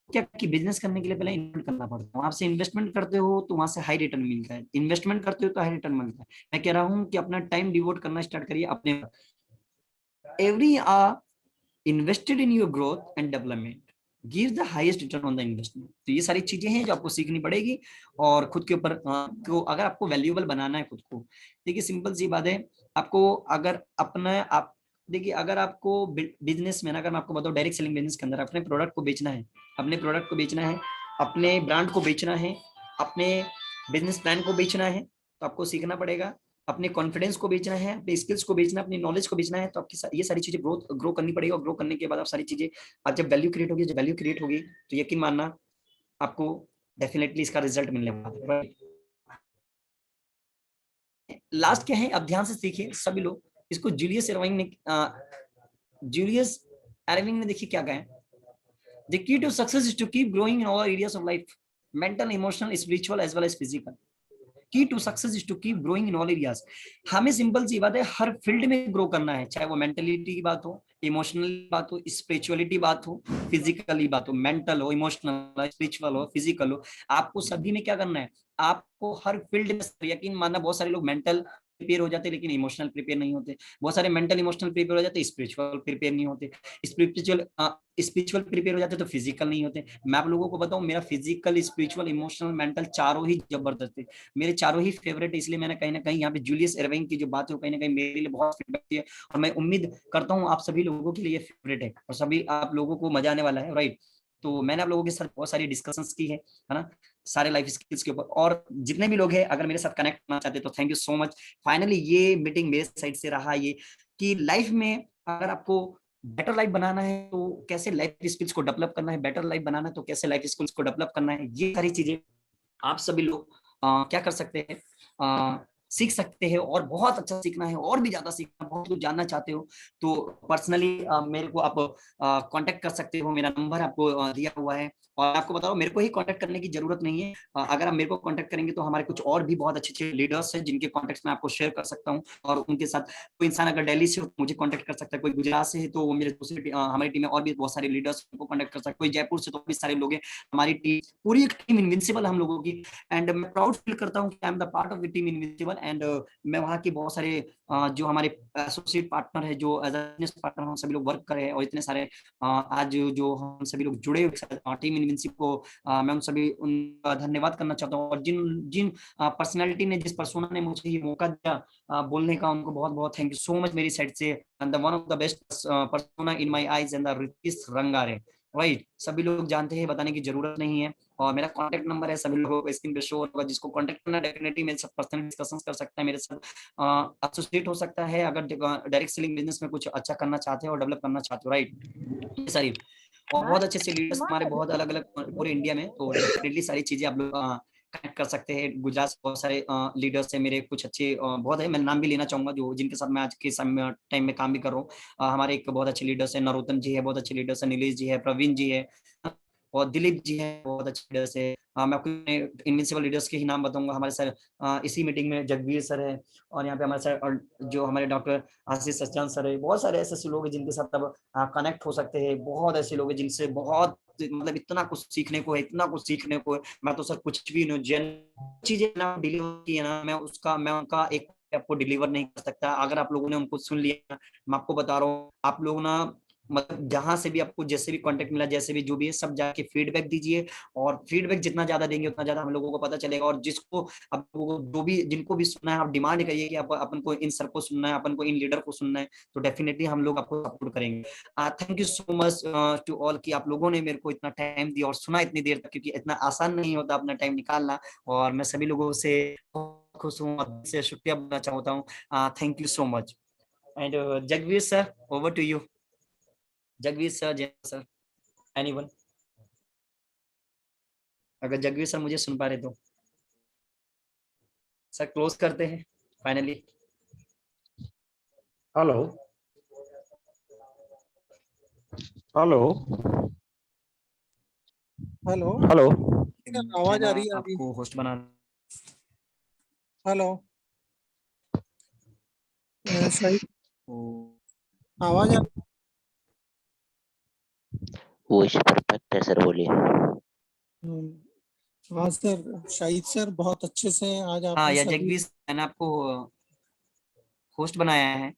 क्या कि बिजनेस करने के लिए पहले इन्वेस्टमेंट करना पड़ता है। वहां से इन्वेस्टमेंट करते हो तो वहां से हाई रिटर्न मिलता है, इन्वेस्टमेंट करते हो तो हाई रिटर्न मिलता है। मैं कह रहा हूं कि अपना टाइम डिवोट करना स्टार्ट करिए अपने। Every hour invested in your growth and development give the highest return on the investment. तो ये सारी चीजें हैं जो आपको सीखनी पड़ेगी। और खुद के ऊपर को अगर आपको वैल्यूएबल बनाना है खुद को, देखिए सिंपल सी बात है, आपको अगर अपना आप देखिए, अगर आपको बिजनेस में, अगर मैं आपको बताऊं डायरेक्ट सेलिंग बिजनेस के अंदर अपने प्रोडक्ट को बेचना है, अपने प्रोडक्ट को बेचना है, अपने ब्रांड को बेचना है, अपने बिजनेस प्लान को बेचना है, तो आपको सीखना पड़ेगा। अपने कॉन्फिडेंस को बेचना है, अपने स्किल्स को बेचना है, अपनी नॉलेज को बेचना है, तो आपकी ये सारी चीजें ग्रो करनी पड़ेगी। और ग्रो करने के बाद आप सारी चीजें, आप जब वैल्यू क्रिएट होगी, जब वैल्यू क्रिएट होगी तो यकीन मानना आपको डेफिनेटली इसका रिजल्ट मिलने वाला है। लास्ट क्या है, अब ध्यान से सीखिए सभी लोग इसको। जूलियस एरविंग ने देखिए क्या कहा, the key to success is to keep growing in all areas of life, mental, emotional, spiritual as well as physical. Key to success is to keep growing in all areas. हमें simple सी बात है, हर field में grow करना है, चाहे वो mentality की बात हो, इमोशनल बात हो, स्पिरिचुअलिटी बात हो, फिजिकली बात हो, मेंटल हो, इमोशनल, स्पिरिचुअल हो, फिजिकल हो, आपको सभी में क्या करना है, आपको हर फील्ड में। यकीन मानना बहुत सारे लोग मेंटल प्रिपेयर हो जाते हैं लेकिन इमोशनल प्रिपेयर नहीं होते, बहुत सारे मेंटल इमोशनल प्रिपेयर हो जाते हैं, स्पिरिचुअल प्रिपेयर नहीं होते, स्पिरिचुअल प्रिपेयर हो जाते हैं तो फिजिकल नहीं होते। मैं आप लोगों को बताऊं, मेरा फिजिकल, स्पिरिचुअल, इमोशनल, मेंटल चारों ही जबरदस्त है, मेरे चारों ही फेवरेट है। इसलिए मैंने कहीं ना कहीं यहाँ पे जूलियस एरविंग की जो बात है वो कहीं ना कहीं मेरे लिए बहुत फेवरेट है। और मैं उम्मीद करता हूँ आप सभी लोगों के लिए फेवरेट है और सभी आप लोगों को मजा आने वाला है, राइट। तो मैंने आप लोगों के साथ बहुत सारी डिस्कशंस की है ना, सारे लाइफ स्किल्स के ऊपर। और जितने भी लोग हैं अगर मेरे साथ कनेक्ट करना चाहते तो thank you so much. Finally ये मीटिंग मेरे साइड से रहा ये कि लाइफ में अगर आपको बेटर लाइफ बनाना है तो कैसे लाइफ स्किल्स को डेवलप करना है, बेटर लाइफ बनाना है तो कैसे लाइफ स्किल्स को डेवलप करना है, ये सारी चीजें आप सभी लोग क्या कर सकते हैं, सीख सकते हैं और बहुत अच्छा सीखना है और भी ज्यादा सीखना, बहुत कुछ जानना चाहते हो तो पर्सनली मेरे को आप कांटेक्ट कर सकते हो। मेरा नंबर आपको दिया हुआ है और आपको बता रहा हूँ मेरे को ही कांटेक्ट करने की जरूरत नहीं है। अगर आप मेरे को कांटेक्ट करेंगे तो हमारे कुछ और भी बहुत अच्छे अच्छे लीडर्स हैं जिनके कांटेक्ट्स मैं आपको शेयर कर सकता हूँ और उनके साथ कोई इंसान अगर दिल्ली से हो तो मुझे कांटेक्ट कर सकता है, कोई गुजरात से है तो वो मेरे दूसरी हमारी टीम में और भी बहुत सारे लीडर्स को कांटेक्ट कर सकते हैं, कोई जयपुर से तो भी सारे लोग हैं। हमारी टीम पूरी एक टीम इनविंसिबल हम लोगों की एंड मैं प्राउड फील करता हूँ कि I am the part of the team invincible and मैं वहाँ की बहुत सारे जो हमारे एसोसिएट पार्टनर है जो एज बिजनेस पार्टनर हम सभी लोग वर्क कर रहे हैं और इतने सारे आज जो हम सभी लोग जुड़े हुए टीम इनविंसिबल को मैं उन सभी उनका धन्यवाद करना चाहता हूँ और जिन जिन पर्सनालिटी ने जिस पर्सोना ने मुझे ये मौका दिया बोलने का उनको बहुत बहुत थैंक यू सो मच मेरी साइड से। And the one of the best persona in my eyes and the Ritesh Rangare right, सभी लोग जानते हैं बताने की जरूरत नहीं है और मेरा कांटेक्ट नंबर है सभी लोगों को स्क्रीन पे शो होगा, जिसको कांटेक्ट करना डेफिनेटली मेरे साथ पर्सनल डिस्कशन कर सकता है, मेरे साथ एसोसिएट हो सकता है अगर डायरेक्ट सेलिंग बिजनेस में कुछ अच्छा करना चाहते हो और डेवलप करना चाहते हो राइट। सारी और बहुत अच्छे अच्छे लीडर्स हमारे बहुत अलग अलग पूरे इंडिया में, तो डेफिनेटली सारी चीजें आप लोग कनेक्ट कर सकते हैं। गुजरात से बहुत सारे लीडर्स है मेरे, कुछ अच्छे बहुत है, मैं नाम भी लेना चाहूंगा जो जिनके साथ मैं आज के टाइम में काम भी कर रहा हूँ। हमारे एक बहुत अच्छे लीडर्स है, नरोत्तम जी है, बहुत अच्छे लीडर्स है, नीलेश जी है, प्रवीण जी है और दिलीप जी हैं, बहुत अच्छे लीडर्स है। मैं आपको इनविंसिबल लीडर्स के ही नाम बताऊंगा। हमारे सर इसी मीटिंग में जगवीर सर है और यहाँ पे हमारे सर और जो हमारे डॉक्टर आशीष सचान सर है, बहुत सारे ऐसे लोग हैं जिनके साथ अब कनेक्ट हो सकते हैं। बहुत ऐसे लोग हैं जिनसे बहुत मतलब इतना कुछ सीखने को है, इतना कुछ सीखने को है। मैं तो सर कुछ भी चीजें ना डिलीवर की है ना मैं उनका एक आपको डिलीवर नहीं कर सकता। अगर आप लोगों ने उनको सुन लिया, मैं आपको बता रहा हूँ आप लोग ना मतलब जहां से भी आपको जैसे भी कांटेक्ट मिला, जैसे भी जो भी है, सब जाके फीडबैक दीजिए और फीडबैक जितना ज्यादा देंगे उतना ज्यादा हम लोगों को पता चलेगा। और जिसको आप जो भी जिनको भी सुनना है आप डिमांड करिए कि आप अपन को इन सर को सुनना है, अपन को इन लीडर को सुनना है, तो डेफिनेटली हम लोग आपको सपोर्ट करेंगे। Thank you so much to all कि आप लोगों ने मेरे को इतना टाइम दिया और सुना इतनी देर तक, क्योंकि इतना आसान नहीं होता अपना टाइम निकालना। और मैं सभी लोगों से खुश हूँ, से शुक्रिया बोलना चाहता हूँ। Thank you so much and Jagveer sir over to you. Jagveer sir, Jay sir, anyone? अगर जगवीर सर मुझे सुन पा रहे तो सर क्लोज करते हैं finally. Hello hello hello hello आवाज आ रही है अभी? आपको होस्ट बना हेलो शाहिद आवाज आ वॉइस परफेक्ट है सर, बोलिए। हाँ सर, शाहिद सर बहुत अच्छे से आज हाँ आपने या सभी जगवीर मैंने आपको होस्ट बनाया है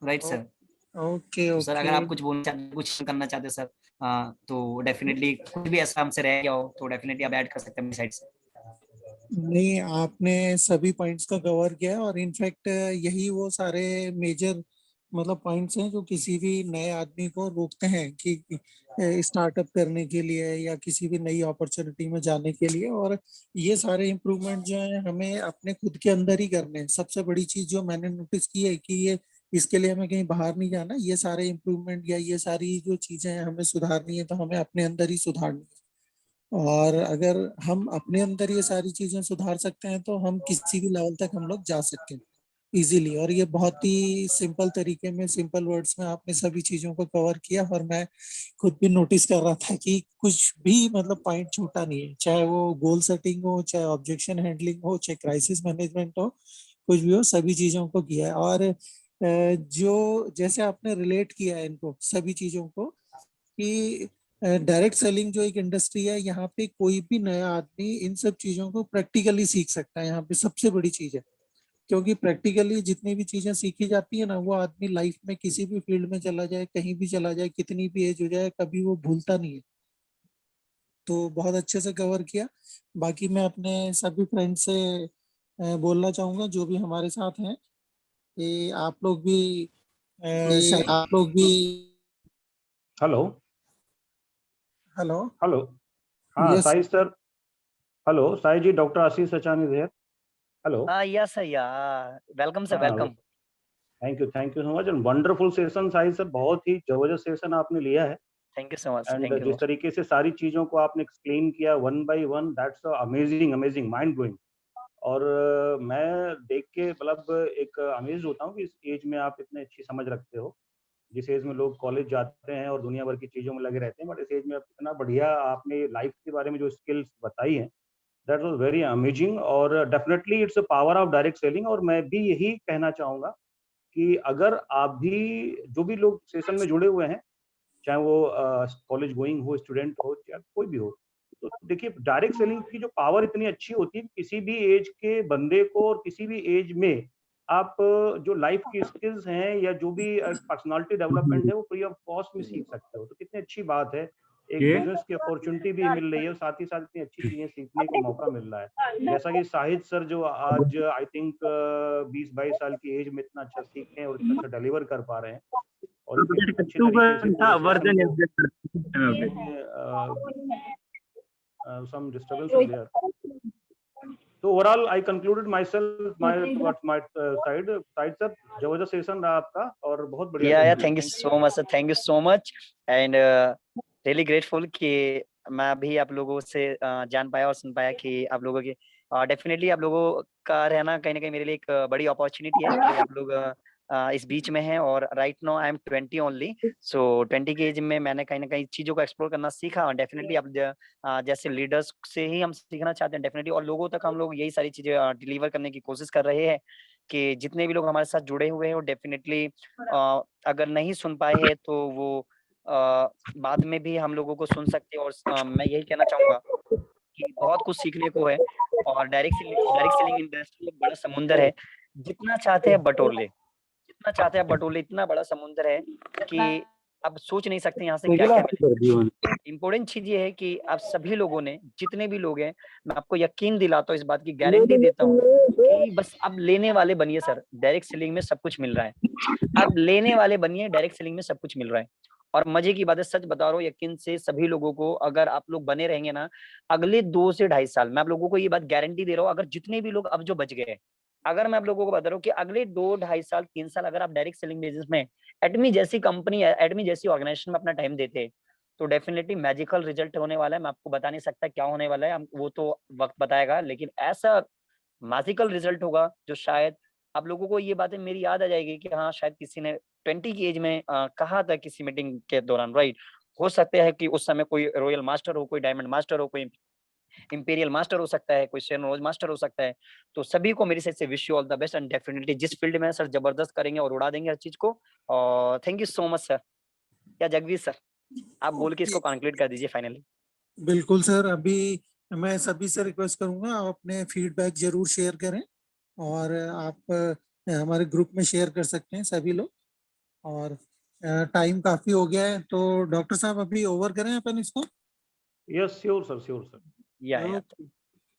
राइट सर। ओके तो सर अगर ओके आप कुछ बोलना चाहते, कुछ करना चाहते सर तो डेफिनेटली कुछ भी ऐसा हमसे रह गया हो तो डेफिनेटली आप ऐड कर सकते हैं अपनी साइड से। नहीं, आपने सभी पॉइंट्स का कवर किया है और इनफैक्ट यही वो सारे मेजर मतलब पॉइंट्स हैं जो किसी भी नए आदमी को रोकते हैं कि स्टार्टअप करने के लिए या किसी भी नई अपॉर्चुनिटी में जाने के लिए। और ये सारे इम्प्रूवमेंट जो है हमें अपने खुद के अंदर ही करने हैं। सबसे बड़ी चीज जो मैंने नोटिस की है कि ये इसके लिए हमें कहीं बाहर नहीं जाना। ये सारे इम्प्रूवमेंट या ये सारी जो चीजें हैं हमें सुधारनी है तो हमें अपने अंदर ही सुधारनी है। और अगर हम अपने अंदर ये सारी चीजें सुधार सकते हैं तो हम किसी भी लेवल तक हम लोग जा सकते हैं इजीली। और ये बहुत ही सिंपल तरीके में, सिंपल वर्ड्स में आपने सभी चीजों को कवर किया। और मैं खुद भी नोटिस कर रहा था कि कुछ भी मतलब पॉइंट छूटा नहीं है, चाहे वो गोल सेटिंग हो, चाहे ऑब्जेक्शन हैंडलिंग हो, चाहे क्राइसिस मैनेजमेंट हो, कुछ भी हो, सभी चीजों को किया है। और जो जैसे आपने रिलेट किया है इनको सभी चीजों को कि डायरेक्ट सेलिंग जो एक इंडस्ट्री है, यहाँ पे कोई भी नया आदमी इन सब चीजों को प्रैक्टिकली सीख सकता है। यहाँ पे सबसे बड़ी चीज है, क्योंकि प्रैक्टिकली जितनी भी चीजें सीखी जाती है ना, वो आदमी लाइफ में किसी भी फील्ड में चला जाए, कहीं भी चला जाए, कितनी भी एज हो जाए, कभी वो भूलता नहीं है। तो बहुत अच्छे से कवर किया। बाकी मैं अपने सभी फ्रेंड से बोलना चाहूंगा जो भी हमारे साथ हैं कि आप लोग भी आप लोग भी हेलो हेलो हेलो हाँ yes Sai sir, hello Sai ji, doctor Ashish Sachan is here. Hello yes yeah welcome sir, हाँ, welcome. Thank you so much and wonderful session Sai sir, बहुत ही जबरदस्त सेशन आपने लिया है। Thank you so much, and thank you. जिस तरीके से सारी चीजों को आपने एक्सप्लेन किया one by one, that's amazing amazing, mind blowing. और मैं देख के मतलब एक अमेज़्ड होता हूँ कि इस एज में आप इतने अच्छी समझ रखते हो। जिस एज में लोग कॉलेज जाते हैं और दुनिया भर की चीज़ों में लगे रहते हैं, बट इस एज में आप इतना बढ़िया आपने लाइफ के बारे में जो स्किल्स बताई हैं, दैट वाज़ वेरी अमेजिंग। और definitely it's a power of direct selling. और मैं भी यही कहना चाहूँगा कि अगर आप भी जो भी लोग सेशन में जुड़े हुए हैं, चाहे वो कॉलेज गोइंग हो, स्टूडेंट हो, चाहे कोई भी हो, तो देखिए डायरेक्ट सेलिंग की जो पावर इतनी अच्छी होती है, किसी भी एज के बंदे को और किसी भी एज में आप जो लाइफ की स्किल्स हैं या जो भी पर्सनालिटी डेवलपमेंट है वो फ्री ऑफ कॉस्ट में सीख सकते हो। तो कितनी अच्छी बात है, एक बिजनेस की अपॉर्चुनिटी भी मिल रही है और साथ ही साथ इतनी अच्छी चीजें सीखने को मौका मिल रहा है। जैसा कि शाहिद सर जो आज आई थिंक 20-22 साल की एज में इतना अच्छा सीख रहे हैं और इतना अच्छा डिलीवर कर पा रहे हैं और इतने अच्छे तरीके से पूरे सेशन को some disturbance from there. So overall, I concluded myself my side sir, जबरदस्त सेशन रहा आपका और बहुत बढ़िया। या thank you so much sir, thank you so much and really grateful कि मैं भी आप लोगों से जान पाया और सुन पाया कि आप लोगों के डेफिनेटली आप लोगों का रहना कहीं ना कहीं मेरे लिए एक बड़ी अपॉर्चुनिटी है कि आप लोग इस बीच में हैं। और right now I am 20 only, so 20 की एज में मैंने कहीं ना कहीं चीज़ों को एक्सप्लोर करना सीखा। और डेफिनेटली आप जैसे लीडर्स से ही हम सीखना चाहते हैं डेफिनेटली, और लोगों तक हम लोग यही सारी चीज़ें डिलीवर करने की कोशिश कर रहे हैं कि जितने भी लोग हमारे साथ जुड़े हुए हैं वो डेफिनेटली अगर नहीं सुन पाए हैं तो वो बाद में भी हम लोगों को सुन सकते हैं। और मैं यही कहना चाहूँगा कि बहुत कुछ सीखने को है। और डायरेक्ट सेलिंग इंडस्ट्री एक बड़ा समुंदर है, जितना चाहते हैं बटोर ले, जितना चाहते हैं बटोर ले। इतना बड़ा समुंदर है कि आप सोच नहीं सकते यहाँ से क्या क्या मिलेगा। इम्पोर्टेंट चीज ये है कि आप सभी लोगों ने, जितने भी लोग हैं, मैं आपको यकीन दिलाता हूँ, इस बात की गारंटी देता हूँ कि बस आप लेने वाले बनिए सर, डायरेक्ट सेलिंग में सब कुछ मिल रहा है। आप लेने वाले बनिए, डायरेक्ट सेलिंग में सब कुछ मिल रहा है। और मजे की बात है, सच बता रहा हूँ यकीन से, सभी लोगों को अगर आप लोग बने रहेंगे ना, अगले 2 से 2.5 साल, मैं आप लोगों को ये बात गारंटी दे रहा हूँ, अगर जितने भी लोग अब जो बच गए, अगर मैं आप लोगों को बता रहा हूँ कि अगले 2-2.5 साल 3 साल अगर आप डायरेक्ट सेलिंग बिजनेस में एडमी जैसी कंपनी, एडमी जैसी ऑर्गेनाइजेशन में अपना टाइम देते, तो डेफिनेटली मैजिकल रिजल्ट होने वाला है। मैं आपको बता नहीं सकता क्या होने वाला है, वो तो वक्त बताएगा, लेकिन ऐसा मैजिकल रिजल्ट होगा जो शायद आप लोगों को ये बातें मेरी याद आ जाएगी कि हाँ शायद किसी ने 20 की एज में कहा था किसी मीटिंग के दौरान, राइट। हो सकता है कि उस समय कोई रॉयल मास्टर हो, कोई डायमंड मास्टर हो, कोई इंपीरियल मास्टर हो सकता है, कोई शेनरोज मास्टर हो सकता है। तो सभी को मेरी साइड से wish you all the best and definitely जिस फील्ड में सर जबरदस्त करेंगे और उड़ा देंगे हर चीज को। और thank you so much sir. क्या जगदीश सर, आप बोल के इसको कंक्लूड कर दीजिए फाइनली। बिल्कुल सर, अभी मैं सभी से रिक्वेस्ट करूंगा आप अपने फीडबैक जरूर शेयर करें और आप हमारे ग्रुप में शेयर कर सकते हैं सभी लोग। और टाइम काफी हो गया है, तो डॉक्टर साहब अभी ओवर करें अपन इसको। Yes sure sir. या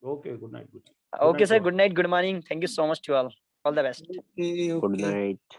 okay, good night. Okay sir, good night, good morning, thank you so much to all the best. Okay good night.